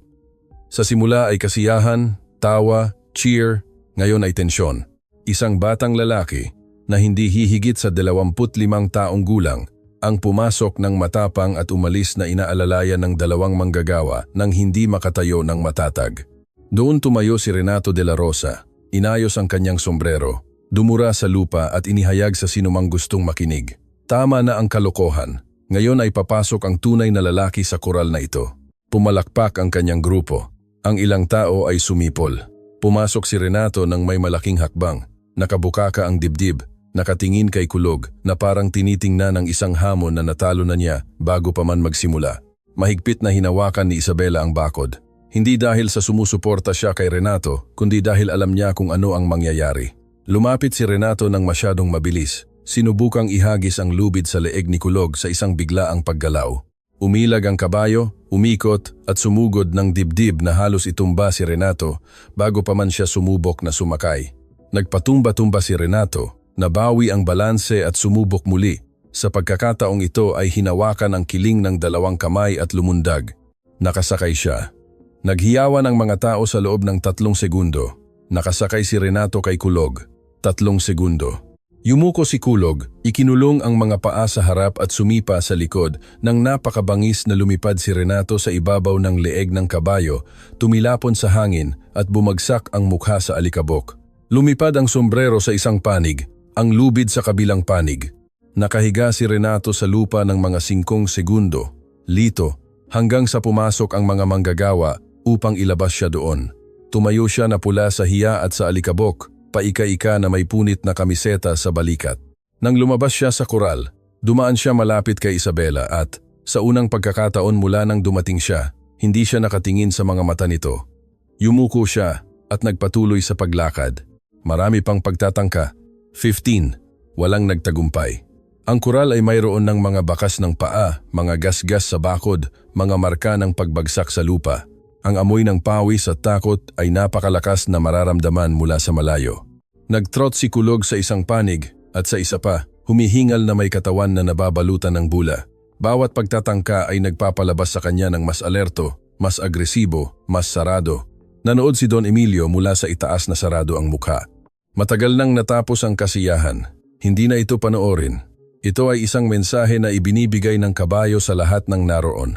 [SPEAKER 1] Sa simula ay kasiyahan, tawa, cheer, ngayon ay tensyon. Isang batang lalaki na hindi hihigit sa 25 taong gulang ang pumasok ng matapang at umalis na inaalalayan ng 2 manggagawa nang hindi makatayo ng matatag. Doon tumayo si Renato de la Rosa, inayos ang kanyang sombrero, dumura sa lupa at inihayag sa sinumang gustong makinig. Tama na ang kalokohan. Ngayon ay papasok ang tunay na lalaki sa kural na ito. Pumalakpak ang kanyang grupo. Ang ilang tao ay sumipol. Pumasok si Renato ng may malaking hakbang. Nakabukaka ang dibdib. Nakatingin kay Kulog na parang tinitingnan ng isang hamon na natalo na niya bago pa man magsimula. Mahigpit na hinawakan ni Isabela ang bakod. Hindi dahil sa sumusuporta siya kay Renato, kundi dahil alam niya kung ano ang mangyayari. Lumapit si Renato ng masyadong mabilis. Sinubukang ihagis ang lubid sa leeg ni Kulog sa isang biglaang paggalaw. Umilag ang kabayo, umikot at sumugod ng dibdib na halos itumba si Renato bago pa man siya sumubok na sumakay. Nagpatumba-tumba si Renato, nabawi ang balanse at sumubok muli. Sa pagkakataong ito ay hinawakan ang kiling ng 2 kamay at lumundag. Nakasakay siya. Naghiyawan ang mga tao sa loob ng 3 segundo. Nakasakay si Renato kay Kulog. 3 segundo. Yumuko si Kulog, ikinulong ang mga paa sa harap at sumipa sa likod nang napakabangis na lumipad si Renato sa ibabaw ng leeg ng kabayo, tumilapon sa hangin at bumagsak ang mukha sa alikabok. Lumipad ang sombrero sa isang panig, ang lubid sa kabilang panig. Nakahiga si Renato sa lupa ng mga 5 segundo, lito, hanggang sa pumasok ang mga manggagawa upang ilabas siya doon. Tumayo siya na pula sa hiya at sa alikabok, paika-ika na may punit na kamiseta sa balikat. Nang lumabas siya sa koral, dumaan siya malapit kay Isabela at, sa unang pagkakataon mula nang dumating siya, hindi siya nakatingin sa mga mata nito. Yumuko siya at nagpatuloy sa paglakad. Marami pang pagtatangka. 15. Walang nagtagumpay. Ang koral ay mayroon ng mga bakas ng paa, mga gasgas sa bakod, mga marka ng pagbagsak sa lupa. Ang amoy ng pawis at takot ay napakalakas na mararamdaman mula sa malayo. Nagtrot si Kulog sa isang panig at sa isa pa, humihingal na may katawan na nababalutan ng bula. Bawat pagtatangka ay nagpapalabas sa kanya ng mas alerto, mas agresibo, mas sarado. Nanood si Don Emilio mula sa itaas na sarado ang mukha. Matagal nang natapos ang kasiyahan. Hindi na ito panoorin. Ito ay isang mensahe na ibinibigay ng kabayo sa lahat ng naroon.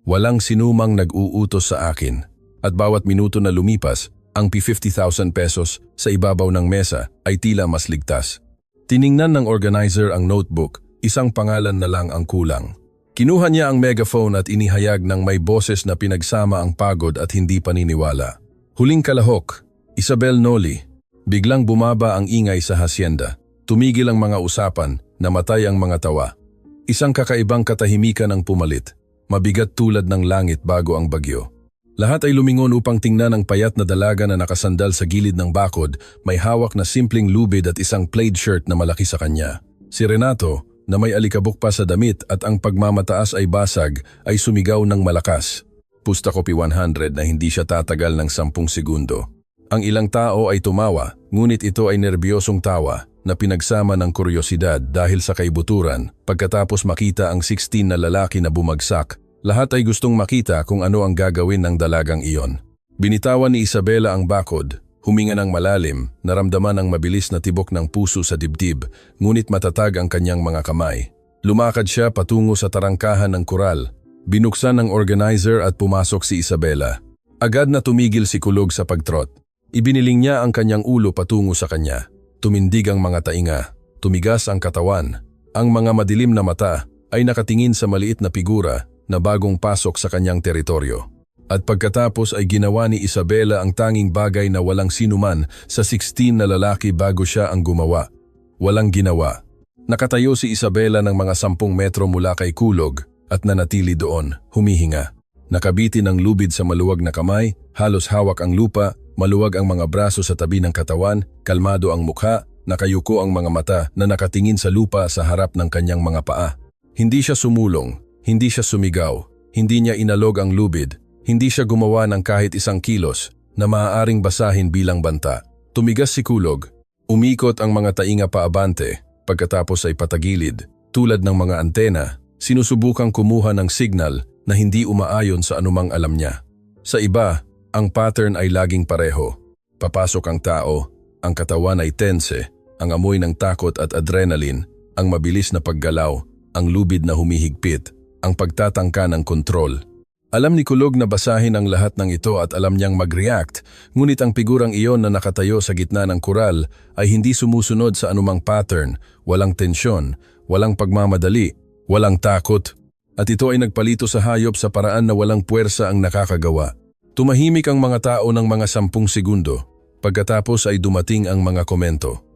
[SPEAKER 1] Walang sinumang nag-uutos sa akin. At bawat minuto na lumipas, ang P50,000 pesos sa ibabaw ng mesa ay tila mas ligtas. Tiningnan ng organizer ang notebook, isang pangalan na lang ang kulang. Kinuha niya ang megaphone at inihayag ng may boses na pinagsama ang pagod at hindi paniniwala. Huling kalahok, Isabel Noli. Biglang bumaba ang ingay sa hasyenda. Tumigil ang mga usapan, namatay ang mga tawa. Isang kakaibang katahimikan ang pumalit. Mabigat tulad ng langit bago ang bagyo. Lahat ay lumingon upang tingnan ang payat na dalaga na nakasandal sa gilid ng bakod, may hawak na simpleng lubid at isang plaid shirt na malaki sa kanya. Si Renato, na may alikabok pa sa damit at ang pagmamataas ay basag, ay sumigaw ng malakas. Pusta Kopi 100 na hindi siya tatagal ng 10 segundo. Ang ilang tao ay tumawa, ngunit ito ay nerbyosong tawa na pinagsama ng kuryosidad dahil sa kaibuturan. Pagkatapos makita ang 16 na lalaki na bumagsak, lahat ay gustong makita kung ano ang gagawin ng dalagang iyon. Binitawan ni Isabela ang bakod, huminga ng malalim, naramdaman ang mabilis na tibok ng puso sa dibdib, ngunit matatag ang kanyang mga kamay. Lumakad siya patungo sa tarangkahan ng koral. Binuksan ng organizer at pumasok si Isabela. Agad na tumigil si Kulog sa pagtrot. Ibiniling niya ang kanyang ulo patungo sa kanya. Tumindig ang mga tainga, tumigas ang katawan. Ang mga madilim na mata ay nakatingin sa maliit na figura na bagong pasok sa kanyang teritoryo. At pagkatapos ay ginawa ni Isabela ang tanging bagay na walang sinuman sa 16 na lalaki bago siya ang gumawa. Walang ginawa. Nakatayo si Isabela ng mga 10 metro mula kay Kulog at nanatili doon, humihinga. Nakabitin ang lubid sa maluwag na kamay, halos hawak ang lupa, maluwag ang mga braso sa tabi ng katawan, kalmado ang mukha, nakayuko ang mga mata na nakatingin sa lupa sa harap ng kanyang mga paa. Hindi siya sumulong, hindi siya sumigaw, hindi niya inalog ang lubid, hindi siya gumawa ng kahit 1 kilos na maaaring basahin bilang banta. Tumigas si Kulog, umikot ang mga tainga paabante, pagkatapos ay patagilid, tulad ng mga antena, sinusubukang kumuha ng signal na hindi umaayon sa anumang alam niya. Sa iba, ang pattern ay laging pareho. Papasok ang tao, ang katawan ay tense, ang amoy ng takot at adrenaline, ang mabilis na paggalaw, ang lubid na humihigpit, ang pagtatangka ng kontrol. Alam ni Kulog na basahin ang lahat ng ito at alam niyang mag-react, ngunit ang figurang iyon na nakatayo sa gitna ng koral ay hindi sumusunod sa anumang pattern, walang tensyon, walang pagmamadali, walang takot. At ito ay nagpalito sa hayop sa paraan na walang puwersa ang nakakagawa. Tumahimik ang mga tao ng mga 10 segundo, pagkatapos ay dumating ang mga komento.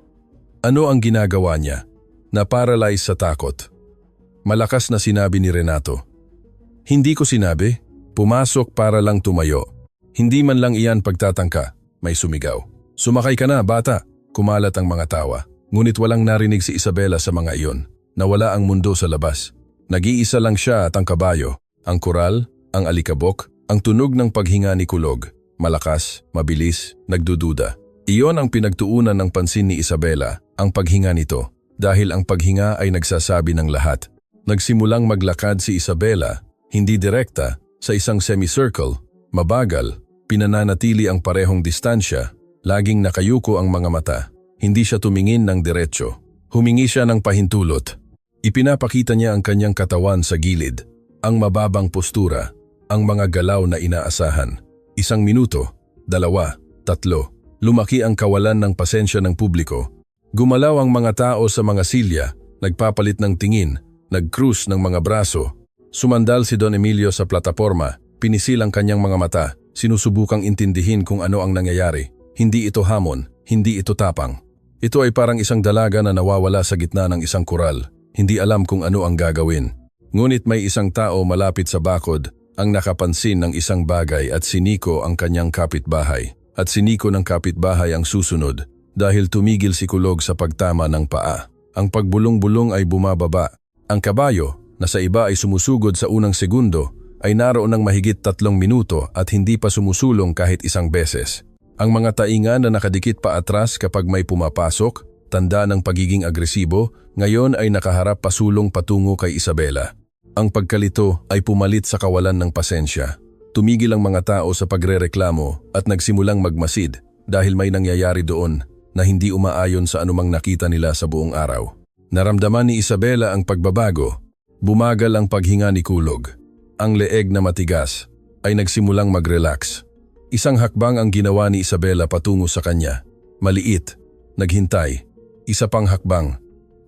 [SPEAKER 1] Ano ang ginagawa niya? Na-paralyze sa takot. Malakas na sinabi ni Renato. Hindi ko sinabi, pumasok para lang tumayo. Hindi man lang iyan pagtatangka, may sumigaw. Sumakay ka na, bata, kumalat ang mga tawa. Ngunit walang narinig si Isabela sa mga iyon. Nawala ang mundo sa labas. Nag-iisa lang siya at ang kabayo, ang koral, ang alikabok, ang tunog ng paghinga ni Kulog, malakas, mabilis, nagdududa. Iyon ang pinagtuunan ng pansin ni Isabela, ang paghinga nito, dahil ang paghinga ay nagsasabi ng lahat. Nagsimulang maglakad si Isabela, hindi direkta, sa isang semicircle, mabagal, pinananatili ang parehong distansya, laging nakayuko ang mga mata. Hindi siya tumingin ng diretsyo. Humingi siya ng pahintulot. Ipinapakita niya ang kanyang katawan sa gilid, ang mababang postura, ang mga galaw na inaasahan. 1 minuto, 2, 3. Lumaki ang kawalan ng pasensya ng publiko. Gumalaw ang mga tao sa mga silya, nagpapalit ng tingin, nag-cruise ng mga braso. Sumandal si Don Emilio sa plataporma, pinisil ang kanyang mga mata, sinusubukang intindihin kung ano ang nangyayari. Hindi ito hamon, hindi ito tapang. Ito ay parang isang dalaga na nawawala sa gitna ng isang kural, hindi alam kung ano ang gagawin. Ngunit may isang tao malapit sa bakod ang nakapansin ng isang bagay at siniko ang kanyang kapitbahay. At siniko ng kapitbahay ang susunod dahil tumigil si Kulog sa pagtama ng paa. Ang pagbulong-bulong ay bumababa. Ang kabayo, na sa iba ay sumusugod sa unang segundo, ay naroon ng mahigit 3 minuto at hindi pa sumusulong kahit isang beses. Ang mga tainga na nakadikit pa atras kapag may pumapasok, tanda ng pagiging agresibo, ngayon ay nakaharap pasulong patungo kay Isabela. Ang pagkalito ay pumalit sa kawalan ng pasensya. Tumigil ang mga tao sa pagrereklamo at nagsimulang magmasid dahil may nangyayari doon na hindi umaayon sa anumang nakita nila sa buong araw. Naramdaman ni Isabela ang pagbabago. Bumagal ang paghinga ni Kulog. Ang leeg na matigas ay nagsimulang mag-relax. Isang hakbang ang ginawa ni Isabela patungo sa kanya. Maliit, naghintay. Isa pang hakbang,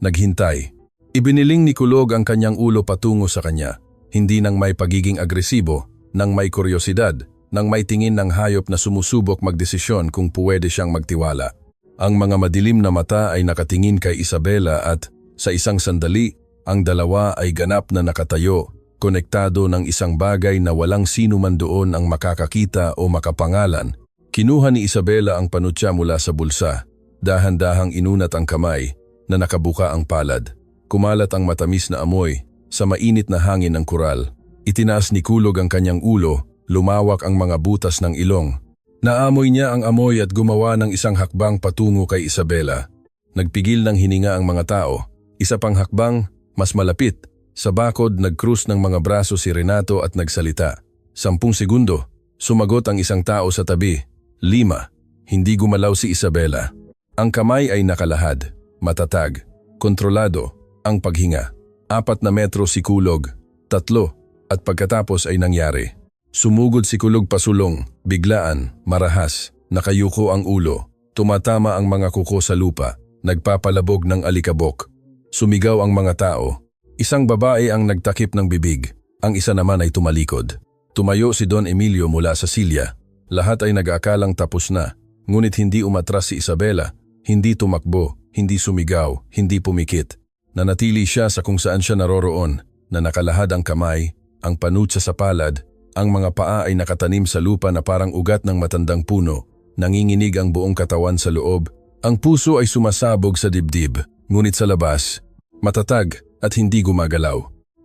[SPEAKER 1] naghintay. Ibiniling ni Kulog ang kanyang ulo patungo sa kanya. Hindi nang may pagiging agresibo, nang may kuryosidad, nang may tingin ng hayop na sumusubok magdesisyon kung puwede siyang magtiwala. Ang mga madilim na mata ay nakatingin kay Isabela at, sa isang sandali, ang dalawa ay ganap na nakatayo, konektado ng isang bagay na walang sino man doon ang makakakita o makapangalan. Kinuha ni Isabela ang panutya mula sa bulsa. Dahan-dahang inunat ang kamay na nakabuka ang palad. Kumalat ang matamis na amoy sa mainit na hangin ng kural. Itinaas ni Kulog ang kanyang ulo, lumawak ang mga butas ng ilong. Naamoy niya ang amoy at gumawa ng isang hakbang patungo kay Isabela. Nagpigil ng hininga ang mga tao. Isa pang hakbang, mas malapit. Sa bakod, nag-cruise ng mga braso si Renato at nagsalita. 10 segundo, sumagot ang isang tao sa tabi. 5, hindi gumalaw si Isabela. Ang kamay ay nakalahad, matatag, kontrolado, ang paghinga. 4 na metro si Kulog, 3, at pagkatapos ay nangyari. Sumugod si Kulog pasulong, biglaan, marahas, nakayuko ang ulo. Tumatama ang mga kuko sa lupa, nagpapalabog ng alikabok. Sumigaw ang mga tao. Isang babae ang nagtakip ng bibig, ang isa naman ay tumalikod. Tumayo si Don Emilio mula sa silya. Lahat ay nag-aakalang tapos na, ngunit hindi umatras si Isabela, hindi tumakbo, hindi sumigaw, hindi pumikit. Nanatili siya sa kung saan siya naroroon, na nakalahad ang kamay, ang panutsa sa palad, ang mga paa ay nakatanim sa lupa na parang ugat ng matandang puno, nanginginig ang buong katawan sa loob, ang puso ay sumasabog sa dibdib, ngunit sa labas, matatag, at hindi gumagalaw.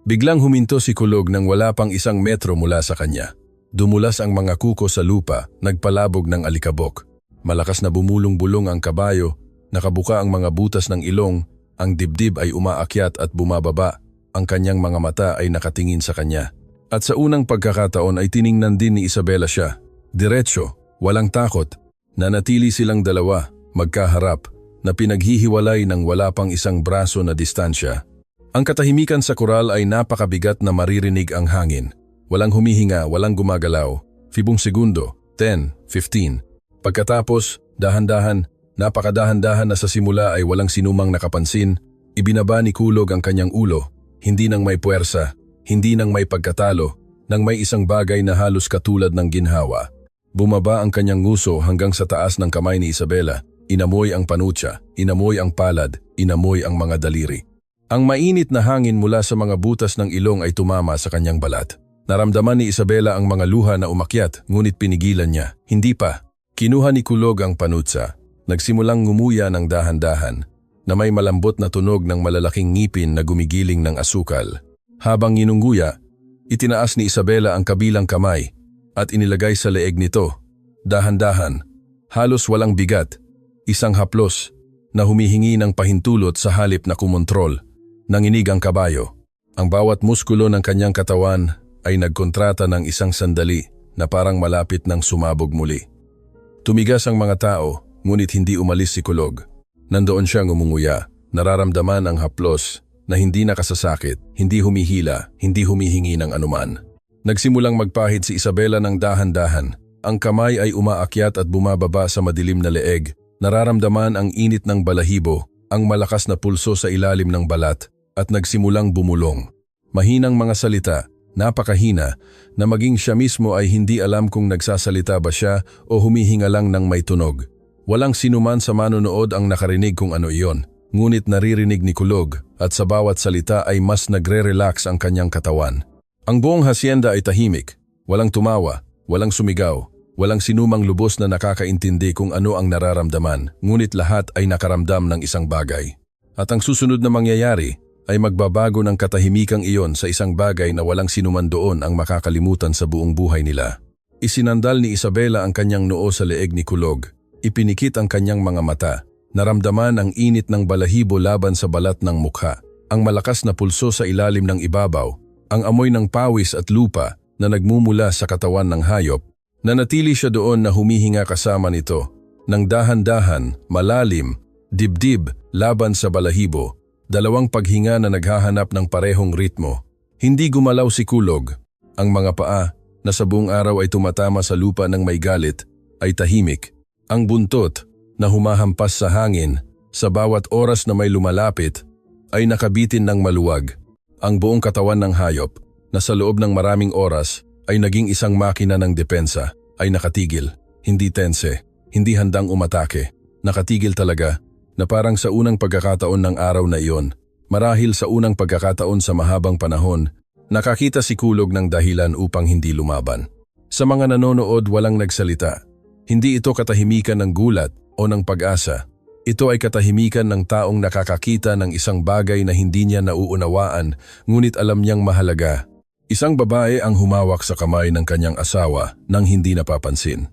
[SPEAKER 1] Biglang huminto si Kulog nang wala pang 1 metro mula sa kanya. Dumulas ang mga kuko sa lupa, nagpalabog ng alikabok. Malakas na bumulong-bulong ang kabayo, nakabuka ang mga butas ng ilong, ang dibdib ay umaakyat at bumababa, ang kanyang mga mata ay nakatingin sa kanya. At sa unang pagkakataon ay tiningnan din ni Isabela siya. Diretso, walang takot. Nanatili silang dalawa, magkaharap, na pinaghihiwalay ng wala pang 1 braso na distansya. Ang katahimikan sa koral ay napakabigat na maririnig ang hangin. Walang humihinga, walang gumagalaw. 5 segundo, 10, 15. Pagkatapos, dahan-dahan, napakadahan-dahan na sa simula ay walang sinumang nakapansin, ibinaba ni Kulog ang kanyang ulo, hindi nang may puwersa, hindi nang may pagkatalo, nang may isang bagay na halos katulad ng ginhawa. Bumaba ang kanyang nguso hanggang sa taas ng kamay ni Isabela. Inamoy ang panutya, inamoy ang palad, inamoy ang mga daliri. Ang mainit na hangin mula sa mga butas ng ilong ay tumama sa kanyang balat. Naramdaman ni Isabela ang mga luha na umakyat, ngunit pinigilan niya. Hindi pa. Kinuha ni Kulog ang panutsa. Nagsimulang ngumuya ng dahan-dahan, na may malambot na tunog ng malalaking ngipin na gumigiling ng asukal. Habang inungguya, itinaas ni Isabela ang kabilang kamay at inilagay sa leeg nito. Dahan-dahan, halos walang bigat, isang haplos na humihingi ng pahintulot sa halip na kumontrol. Nanginig ang kabayo. Ang bawat muskulo ng kanyang katawan ay nagkontrata ng isang sandali na parang malapit ng sumabog muli. Tumigas ang mga tao, ngunit hindi umalis si Kulog. Nandoon siya ngumunguya, Nararamdaman ang haplos na hindi nakasasakit, hindi humihila, hindi humihingi ng anuman. Nagsimulang magpahid si Isabela ng dahan-dahan. Ang kamay ay umaakyat at bumababa sa madilim na leeg. Nararamdaman ang init ng balahibo, ang malakas na pulso sa ilalim ng balat, at nagsimulang bumulong. Mahinang mga salita, napakahina, na maging siya mismo ay hindi alam kung nagsasalita ba siya o humihinga lang ng may tunog. Walang sinuman sa manonood ang nakarinig kung ano iyon. Ngunit naririnig ni Kulog at sa bawat salita ay mas nagre-relax ang kanyang katawan. Ang buong hasyenda ay tahimik, walang tumawa, walang sumigaw, walang sinumang lubos na nakakaintindi kung ano ang nararamdaman, ngunit lahat ay nakaramdam ng isang bagay. At ang susunod na mangyayari ay magbabago ng katahimikang iyon sa isang bagay na walang sinuman doon ang makakalimutan sa buong buhay nila. Isinandal ni Isabela ang kanyang noo sa leeg ni Kulog, ipinikit ang kanyang mga mata. Naramdaman ang init ng balahibo laban sa balat ng mukha, ang malakas na pulso sa ilalim ng ibabaw, ang amoy ng pawis at lupa na nagmumula sa katawan ng hayop. Nanatili siya doon na humihinga kasama nito, nang dahan-dahan, malalim, dibdib laban sa balahibo, dalawang paghinga na naghahanap ng parehong ritmo. Hindi gumalaw si Kulog. Ang mga paa, na sa buong araw ay tumatama sa lupa ng may galit, ay tahimik. Ang buntot, na humahampas sa hangin, sa bawat oras na may lumalapit, ay nakabitin ng maluwag. Ang buong katawan ng hayop, na sa loob ng maraming oras, ay naging isang makina ng depensa, ay nakatigil, hindi tense, hindi handang umatake. Nakatigil talaga, na parang sa unang pagkakataon ng araw na iyon, marahil sa unang pagkakataon sa mahabang panahon, nakakita si Kulog ng dahilan upang hindi lumaban. Sa mga nanonood walang nagsalita. Hindi ito katahimikan ng gulat o ng pag-asa. Ito ay katahimikan ng taong nakakakita ng isang bagay na hindi niya nauunawaan, ngunit alam niyang mahalaga. Isang babae ang humawak sa kamay ng kanyang asawa nang hindi napapansin.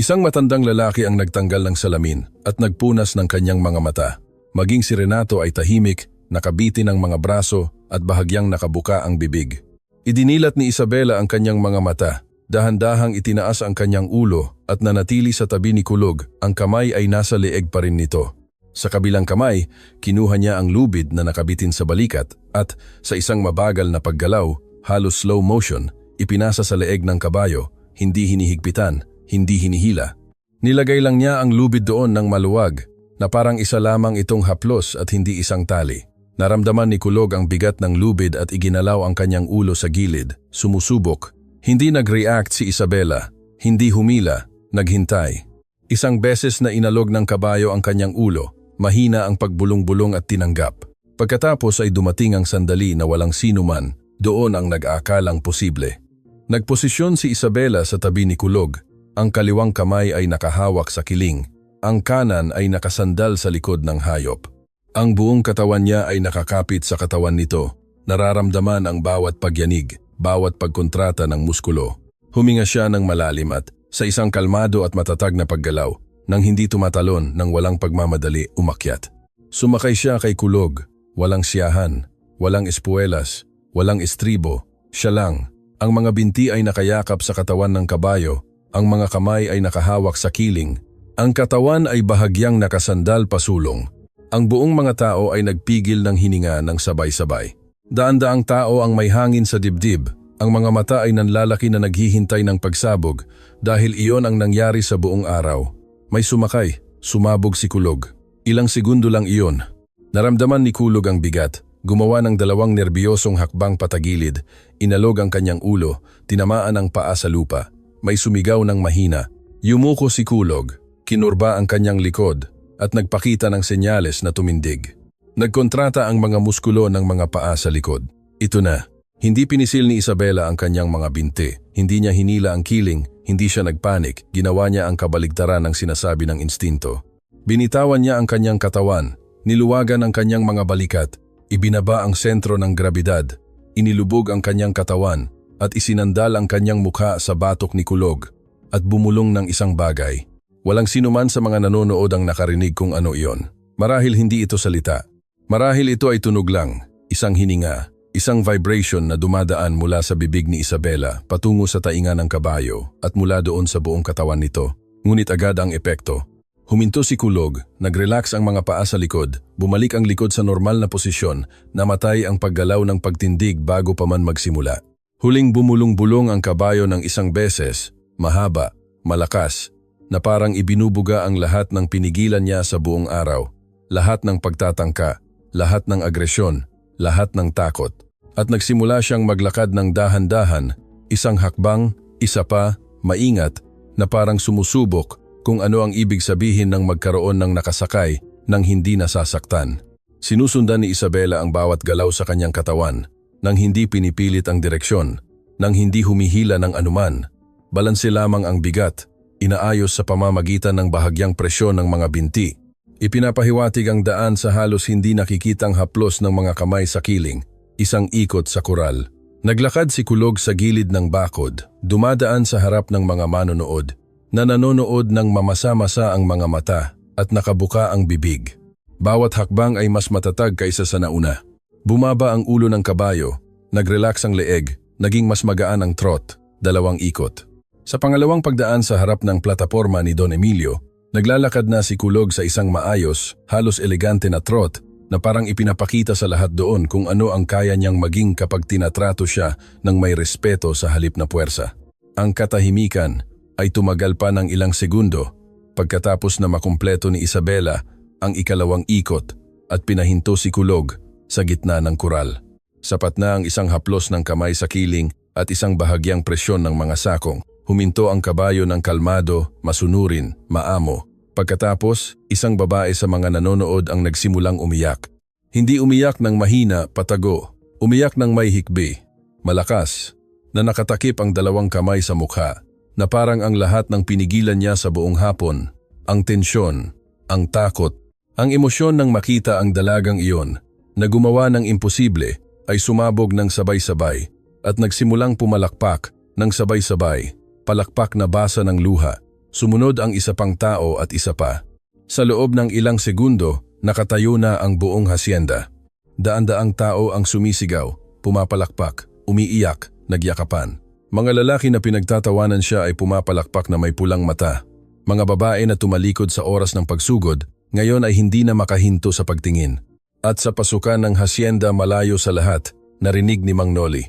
[SPEAKER 1] Isang matandang lalaki ang nagtanggal ng salamin at nagpunas ng kanyang mga mata. Maging si Renato ay tahimik, nakabitin ang mga braso at bahagyang nakabuka ang bibig. Idinilat ni Isabela ang kanyang mga mata. Dahan-dahang itinaas ang kanyang ulo at nanatili sa tabi ni Kulog, ang kamay ay nasa leeg pa rin nito. Sa kabilang kamay, kinuha niya ang lubid na nakabitin sa balikat at sa isang mabagal na paggalaw, halos slow motion, ipinasa sa leeg ng kabayo, hindi hinihigpitan, hindi hinihila. Nilagay lang niya ang lubid doon ng maluwag, na parang isa lamang itong haplos at hindi isang tali. Naramdaman ni Kulog ang bigat ng lubid at iginalaw ang kanyang ulo sa gilid, sumusubok. Hindi nag-react si Isabela, hindi humila, naghintay. Isang beses na inalog ng kabayo ang kanyang ulo, mahina ang pagbulong-bulong at tinanggap. Pagkatapos ay dumating ang sandali na walang sinuman, doon ang nag-aakalang posible. Nagposisyon si Isabela sa tabi ni Kulog, ang kaliwang kamay ay nakahawak sa kiling, ang kanan ay nakasandal sa likod ng hayop. Ang buong katawan niya ay nakakapit sa katawan nito, nararamdaman ang bawat pagyanig, bawat pagkontrata ng muskulo. Huminga siya ng malalim at sa isang kalmado at matatag na paggalaw, nang hindi tumatalon ng walang pagmamadali umakyat. Sumakay siya kay Kulog, walang siyahan, walang espuelas, walang estribo, siya lang. Ang mga binti ay nakayakap sa katawan ng kabayo, ang mga kamay ay nakahawak sa kiling, ang katawan ay bahagyang nakasandal pasulong. Ang buong mga tao ay nagpigil ng hininga ng sabay-sabay. Daan-daang tao ang may hangin sa dibdib, ang mga mata ay nanlalaki na naghihintay ng pagsabog dahil iyon ang nangyari sa buong araw. May sumakay, sumabog si Kulog. Ilang segundo lang iyon. Naramdaman ni Kulog ang bigat, gumawa ng dalawang nerbiyosong hakbang patagilid, inalog ang kanyang ulo, tinamaan ang paa sa lupa. May sumigaw ng mahina. Yumuko si Kulog, kinurba ang kanyang likod at nagpakita ng senyales na tumindig. Nagkontrata ang mga muskulo ng mga paa sa likod. Ito na. Hindi pinisil ni Isabela ang kanyang mga binti. Hindi niya hinila ang kiling, hindi siya nagpanik. Ginawa niya ang kabaligtaran ng sinasabi ng instinto. Binitawan niya ang kanyang katawan, niluwagan ang kanyang mga balikat, ibinaba ang sentro ng grabidad, inilubog ang kanyang katawan, at isinandal ang kanyang mukha sa batok ni Kulog, at bumulong ng isang bagay. Walang sinuman sa mga nanonood ang nakarinig kung ano iyon. Marahil hindi ito salita. Marahil ito ay tunog lang, isang hininga, isang vibration na dumadaan mula sa bibig ni Isabela patungo sa tainga ng kabayo at mula doon sa buong katawan nito. Ngunit agad ang epekto. Huminto si Kulog, nag-relax ang mga paa sa likod, bumalik ang likod sa normal na posisyon, namatay ang paggalaw ng pagtindig bago pa man magsimula. Huling bumulong-bulong ang kabayo ng isang beses, mahaba, malakas, na parang ibinubuga ang lahat ng pinigilan niya sa buong araw. Lahat ng pagtatangka, lahat ng agresyon, lahat ng takot. At nagsimula siyang maglakad ng dahan-dahan, isang hakbang, isa pa, maingat, na parang sumusubok kung ano ang ibig sabihin ng magkaroon ng nakasakay nang hindi nasasaktan. Sinusundan ni Isabela ang bawat galaw sa kanyang katawan, nang hindi pinipilit ang direksyon, nang hindi humihila ng anuman. Balanse lamang ang bigat, inaayos sa pamamagitan ng bahagyang presyon ng mga binti. Ipinapahiwatig ang daan sa halos hindi nakikitang haplos ng mga kamay sa kiling, isang ikot sa kural. Naglakad si Kulog sa gilid ng bakod, dumadaan sa harap ng mga manonood, na nanonood ng mamasa-masa ang mga mata at nakabuka ang bibig. Bawat hakbang ay mas matatag kaysa sa nauna. Bumaba ang ulo ng kabayo, nag-relax ang leeg, naging mas magaan ang trot, 2 ikot. Sa pangalawang pagdaan sa harap ng plataporma ni Don Emilio, naglalakad na si Kulog sa isang maayos, halos elegante na trot na parang ipinapakita sa lahat doon kung ano ang kaya niyang maging kapag tinatrato siya ng may respeto sa halip na puwersa. Ang katahimikan ay tumagal pa ng ilang segundo pagkatapos na makumpleto ni Isabela ang ikalawang ikot at pinahinto si Kulog sa gitna ng kural. Sapat na ang isang haplos ng kamay sa kiling at isang bahagyang presyon ng mga sakong. Huminto ang kabayo ng kalmado, masunurin, maamo. Pagkatapos, isang babae sa mga nanonood ang nagsimulang umiyak. Hindi umiyak ng mahina, patago. Umiyak ng may hikbi, malakas, na nakatakip ang 2 kamay sa mukha, na parang ang lahat ng pinigilan niya sa buong hapon. Ang tensyon, ang takot, ang emosyon ng makita ang dalagang iyon, na gumawa ng imposible, ay sumabog ng sabay-sabay, at nagsimulang pumalakpak ng sabay-sabay. Palakpak na basa ng luha, sumunod ang isa pang tao at isa pa. Sa loob ng ilang segundo, nakatayo na ang buong hasyenda. Daan-daang tao ang sumisigaw, pumapalakpak, umiiyak, nagyakapan. Mga lalaki na pinagtatawanan siya ay pumapalakpak na may pulang mata. Mga babae na tumalikod sa oras ng pagsugod, ngayon ay hindi na makahinto sa pagtingin. At sa pasukan ng hasyenda malayo sa lahat, narinig ni Mang Noli.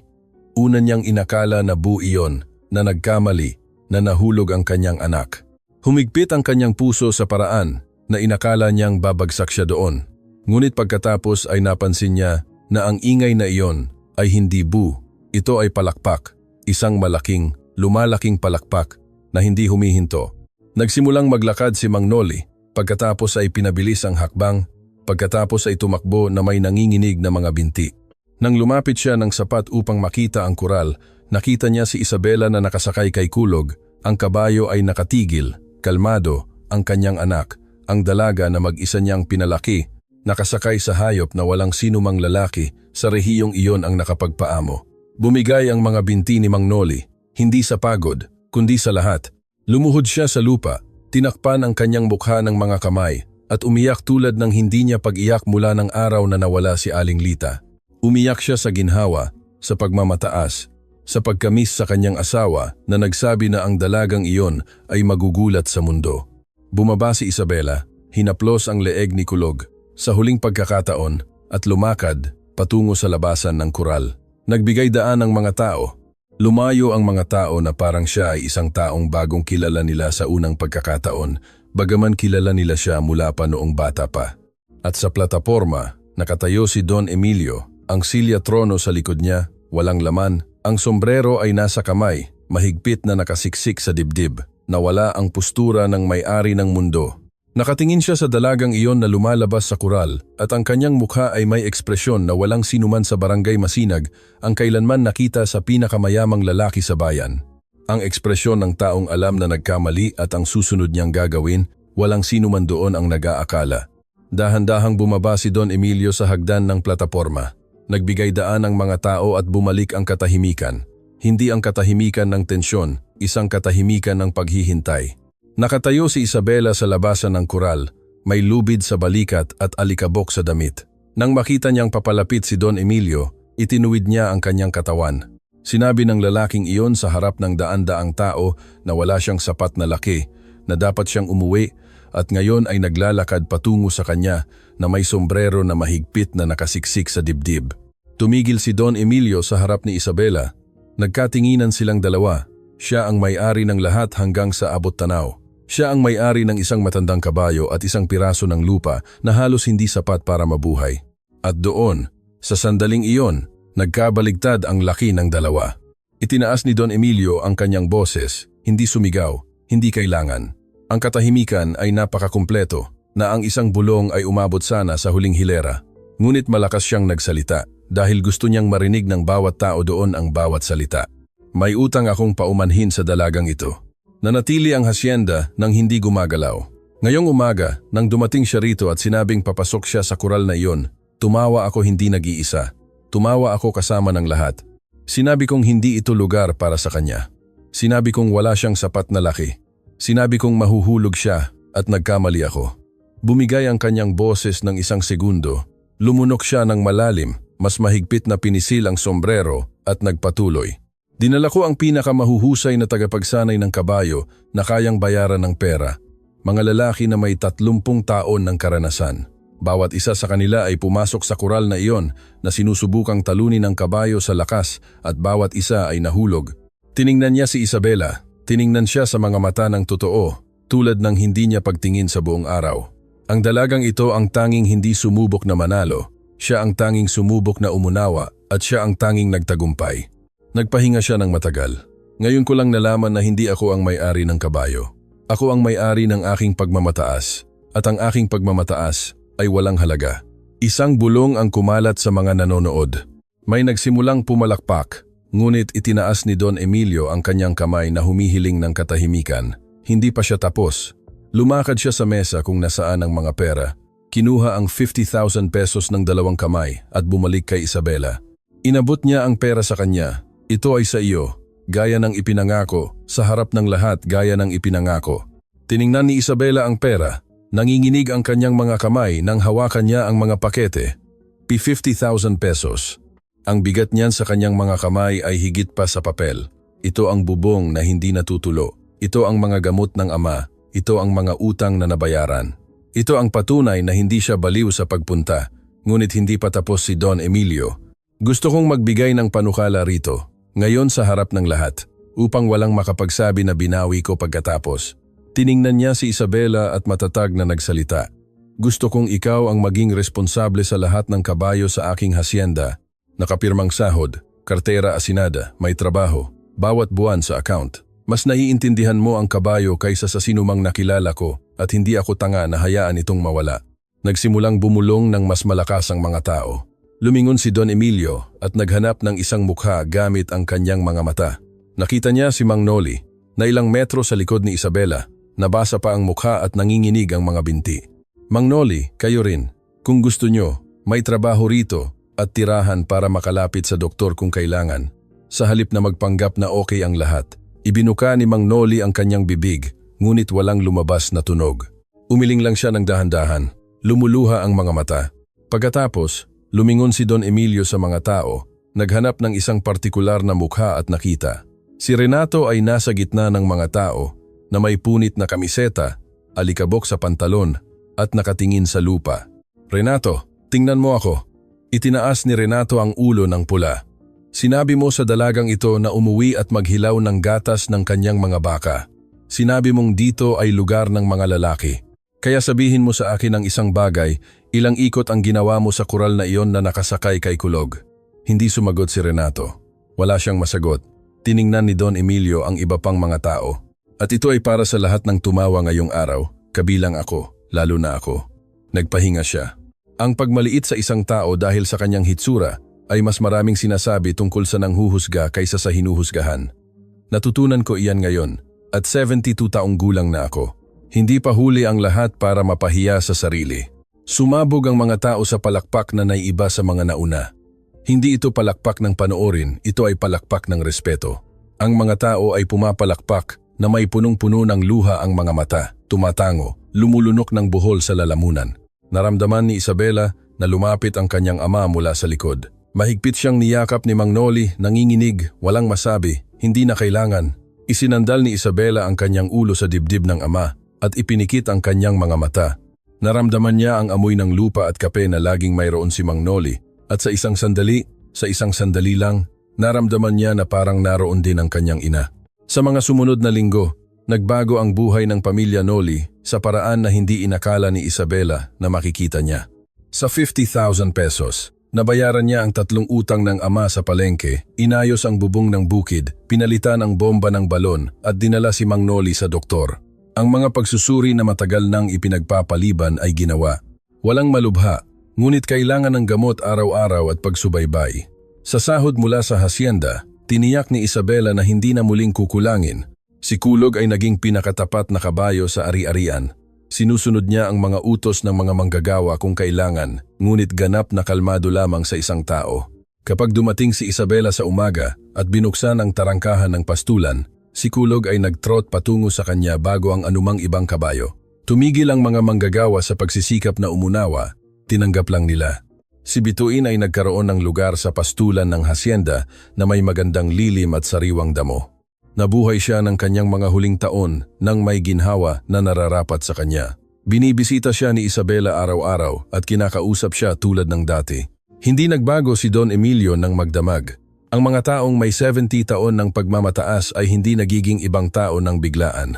[SPEAKER 1] Una niyang inakala na buo iyon, na nagkamali, na nahulog ang kanyang anak. Humigpit ang kanyang puso sa paraan na inakala niyang babagsak siya doon. Ngunit pagkatapos ay napansin niya na ang ingay na iyon ay hindi bu. Ito ay palakpak, isang malaking, lumalaking palakpak na hindi humihinto. Nagsimulang maglakad si Mang Noli, pagkatapos ay pinabilis ang hakbang, pagkatapos ay tumakbo na may nanginginig na mga binti. Nang lumapit siya ng sapat upang makita ang kural, nakita niya si Isabela na nakasakay kay Kulog, ang kabayo ay nakatigil, kalmado, ang kanyang anak, ang dalaga na mag-isa niyang pinalaki, nakasakay sa hayop na walang sinumang lalaki, sa rehiyong iyon ang nakapagpaamo. Bumigay ang mga binti ni Mang Noli, hindi sa pagod, kundi sa lahat. Lumuhod siya sa lupa, tinakpan ang kanyang mukha ng mga kamay, at umiyak tulad ng hindi niya pag-iyak mula ng araw na nawala si Aling Lita. Umiyak siya sa ginhawa, sa pagmamataas, sa pagkamis sa kanyang asawa na nagsabi na ang dalagang iyon ay magugulat sa mundo. Bumaba si Isabela, hinaplos ang leeg ni Kulog sa huling pagkakataon at lumakad patungo sa labasan ng kural. Nagbigay daan ang mga tao. Lumayo ang mga tao na parang siya ay isang taong bagong kilala nila sa unang pagkakataon, bagaman kilala nila siya mula pa noong bata pa. At sa plataporma, nakatayo si Don Emilio, ang silya trono sa likod niya, walang laman. Ang sombrero ay nasa kamay, mahigpit na nakasiksik sa dibdib, na wala ang postura ng may-ari ng mundo. Nakatingin siya sa dalagang iyon na lumalabas sa kural at ang kanyang mukha ay may ekspresyon na walang sinuman sa barangay Masinag ang kailanman nakita sa pinakamayamang lalaki sa bayan. Ang ekspresyon ng taong alam na nagkamali at ang susunod niyang gagawin, walang sinuman doon ang nag-aakala. Dahan-dahang bumaba si Don Emilio sa hagdan ng plataporma. Nagbigay daan ang mga tao at bumalik ang katahimikan. Hindi ang katahimikan ng tensyon, isang katahimikan ng paghihintay. Nakatayo si Isabela sa labasan ng kural, may lubid sa balikat at alikabok sa damit. Nang makita niyang papalapit si Don Emilio, itinuwid niya ang kanyang katawan. Sinabi ng lalaking iyon sa harap ng daan-daang tao na wala siyang sapat na laki, na dapat siyang umuwi at ngayon ay naglalakad patungo sa kanya na may sombrero na mahigpit na nakasiksik sa dibdib. Tumigil si Don Emilio sa harap ni Isabela. Nagkatinginan silang dalawa. Siya ang may-ari ng lahat hanggang sa abot tanaw. Siya ang may-ari ng isang matandang kabayo at isang piraso ng lupa na halos hindi sapat para mabuhay. At doon, sa sandaling iyon, nagkabaligtad ang laki ng dalawa. Itinaas ni Don Emilio ang kanyang boses, hindi sumigaw, hindi kailangan. Ang katahimikan ay napakakumpleto na ang isang bulong ay umabot sana sa huling hilera. Ngunit malakas siyang nagsalita dahil gusto niyang marinig ng bawat tao doon ang bawat salita. May utang akong paumanhin sa dalagang ito. Nanatili ang hasyenda nang hindi gumagalaw. Ngayong umaga, nang dumating siya rito at sinabing papasok siya sa kural na iyon, tumawa ako hindi nag-iisa. Tumawa ako kasama ng lahat. Sinabi kong hindi ito lugar para sa kanya. Sinabi kong wala siyang sapat na laki. Sinabi kong mahuhulog siya at nagkamali ako. Bumigay ang kanyang boses ng isang segundo. Lumunok siya ng malalim, mas mahigpit na pinisil ang sombrero at nagpatuloy. Dinala ko ang pinakamahuhusay na tagapagsanay ng kabayo na kayang bayaran ng pera. Mga lalaki na may 30 taon ng karanasan. Bawat isa sa kanila ay pumasok sa kural na iyon na sinusubukang talunin ng kabayo sa lakas at bawat isa ay nahulog. Tiningnan niya si Isabela. Tiningnan siya sa mga mata ng totoo, tulad ng hindi niya pagtingin sa buong araw. Ang dalagang ito ang tanging hindi sumubok na manalo. Siya ang tanging sumubok na umunawa at siya ang tanging nagtagumpay. Nagpahinga siya ng matagal. Ngayon ko lang nalaman na hindi ako ang may-ari ng kabayo. Ako ang may-ari ng aking pagmamataas. At ang aking pagmamataas ay walang halaga. Isang bulong ang kumalat sa mga nanonood. May nagsimulang pumalakpak, ngunit itinaas ni Don Emilio ang kanyang kamay na humihiling ng katahimikan. Hindi pa siya tapos. Lumakad siya sa mesa kung nasaan ang mga pera. Kinuha ang 50,000 pesos ng dalawang kamay at bumalik kay Isabela. Inabot niya ang pera sa kanya. Ito ay sa iyo, gaya ng ipinangako, sa harap ng lahat gaya ng ipinangako. Tiningnan ni Isabela ang pera, nanginginig ang kanyang mga kamay nang hawakan niya ang mga pakete. 50,000 pesos. Ang bigat niyan sa kanyang mga kamay ay higit pa sa papel. Ito ang bubong na hindi natutulo. Ito ang mga gamot ng ama. Ito ang mga utang na nabayaran. Ito ang patunay na hindi siya baliw sa pagpunta, ngunit hindi pa tapos si Don Emilio. Gusto kong magbigay ng panukala rito. Ngayon sa harap ng lahat, upang walang makapagsabi na binawi ko pagkatapos. Tiningnan niya si Isabela at matatag na nagsalita. Gusto kong ikaw ang maging responsable sa lahat ng kabayo sa aking hasyenda. Nakapirmang sahod, kartera asinada, may trabaho, bawat buwan sa account. Mas naiintindihan mo ang kabayo kaysa sa sinumang nakilala ko at hindi ako tanga na hayaan itong mawala. Nagsimulang bumulong ng mas malakas ang mga tao. Lumingon si Don Emilio at naghanap ng isang mukha gamit ang kanyang mga mata. Nakita niya si Mang Noli na ilang metro sa likod ni Isabela. Nabasa pa ang mukha at nanginginig ang mga binti. Mang Noli, kayo rin. Kung gusto nyo, may trabaho rito at tirahan para makalapit sa doktor kung kailangan. Sa halip na magpanggap na okay ang lahat, ibinuka ni Mang Noli ang kanyang bibig, ngunit walang lumabas na tunog. Umiling lang siya ng dahan-dahan. Lumuluha ang mga mata. Pagkatapos, lumingon si Don Emilio sa mga tao, naghanap ng isang partikular na mukha at nakita. Si Renato ay nasa gitna ng mga tao na may punit na kamiseta, alikabok sa pantalon at nakatingin sa lupa. Renato, tingnan mo ako. Itinaas ni Renato ang ulo ng pula. Sinabi mo sa dalagang ito na umuwi at maghilaw ng gatas ng kanyang mga baka. Sinabi mong dito ay lugar ng mga lalaki. Kaya sabihin mo sa akin ang isang bagay, ilang ikot ang ginawa mo sa kural na iyon na nakasakay kay Kulog. Hindi sumagot si Renato. Wala siyang masagot. Tiningnan ni Don Emilio ang iba pang mga tao. At ito ay para sa lahat ng tumawa ngayong araw, kabilang ako, lalo na ako. Nagpahinga siya. Ang pagmaliit sa isang tao dahil sa kanyang hitsura ay mas maraming sinasabi tungkol sa nanghuhusga kaysa sa hinuhusgahan. Natutunan ko iyan ngayon at 72 taong gulang na ako. Hindi pa huli ang lahat para mapahiya sa sarili. Sumabog ang mga tao sa palakpak na naiiba sa mga nauna. Hindi ito palakpak ng panoorin, ito ay palakpak ng respeto. Ang mga tao ay pumapalakpak na may punong-puno ng luha ang mga mata, tumatango, lumulunok ng buhol sa lalamunan. Naramdaman ni Isabela na lumapit ang kanyang ama mula sa likod. Mahigpit siyang niyakap ni Mang Noli, nanginginig, walang masabi, hindi na kailangan. Isinandal ni Isabela ang kanyang ulo sa dibdib ng ama at ipinikit ang kanyang mga mata. Naramdaman niya ang amoy ng lupa at kape na laging mayroon si Mang Noli at sa isang sandali lang, naramdaman niya na parang naroon din ang kanyang ina. Sa mga sumunod na linggo, nagbago ang buhay ng pamilya Noli sa paraan na hindi inakala ni Isabela na makikita niya. Sa 50,000 pesos, nabayaran niya ang 3 utang ng ama sa palengke, inayos ang bubong ng bukid, pinalitan ang bomba ng balon at dinala si Mang Noli sa doktor. Ang mga pagsusuri na matagal nang ipinagpapaliban ay ginawa. Walang malubha, ngunit kailangan ng gamot araw-araw at pagsubaybay. Sa sahod mula sa hasyenda, tiniyak ni Isabela na hindi na muling kukulangin. Si Kulog ay naging pinakatapat na kabayo sa ari-arian. Sinusunod niya ang mga utos ng mga manggagawa kung kailangan, ngunit ganap na kalmado lamang sa isang tao. Kapag dumating si Isabela sa umaga at binuksan ang tarangkahan ng pastulan, si Kulog ay nagtrot patungo sa kanya bago ang anumang ibang kabayo. Tumigil ang mga manggagawa sa pagsisikap na umunawa, tinanggap lang nila. Si Bituin ay nagkaroon ng lugar sa pastulan ng hasyenda na may magandang lilim at sariwang damo. Nabuhay siya ng kanyang mga huling taon nang may ginhawa na nararapat sa kanya. Binibisita siya ni Isabela araw-araw at kinakausap siya tulad ng dati. Hindi nagbago si Don Emilio ng magdamag. Ang mga taong may 70 taon ng pagmamataas ay hindi nagiging ibang tao ng biglaan.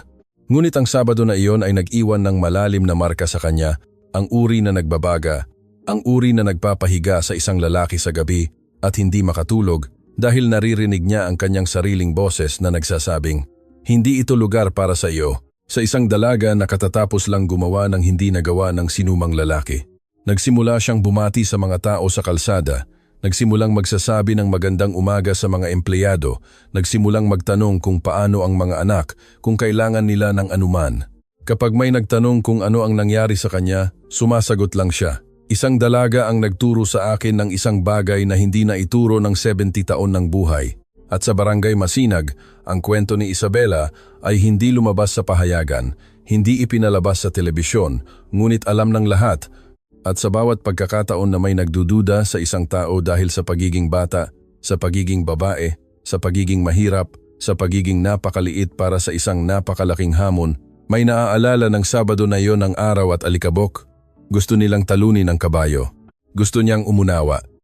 [SPEAKER 1] Ngunit ang Sabado na iyon ay nag-iwan ng malalim na marka sa kanya, ang uri na nagbabaga, ang uri na nagpapahiga sa isang lalaki sa gabi at hindi makatulog dahil naririnig niya ang kanyang sariling boses na nagsasabing, "Hindi ito lugar para sa iyo." Sa isang dalaga na katatapos lang gumawa ng hindi nagawa ng sinumang lalaki. Nagsimula siyang bumati sa mga tao sa kalsada, nagsimulang magsasabi ng magandang umaga sa mga empleyado, nagsimulang magtanong kung paano ang mga anak, kung kailangan nila ng anuman. Kapag may nagtanong kung ano ang nangyari sa kanya, sumasagot lang siya. Isang dalaga ang nagturo sa akin ng isang bagay na hindi na ituro ng 70 taon ng buhay. At sa Barangay Masinag, ang kwento ni Isabela ay hindi lumabas sa pahayagan, hindi ipinalabas sa telebisyon, ngunit alam ng lahat. At sa bawat pagkakataon na may nagdududa sa isang tao dahil sa pagiging bata, sa pagiging babae, sa pagiging mahirap, sa pagiging napakaliit para sa isang napakalaking hamon, may naaalala ng Sabado na iyon ang araw at alikabok. Gusto nilang talunin ang kabayo. Gusto niyang umunawa.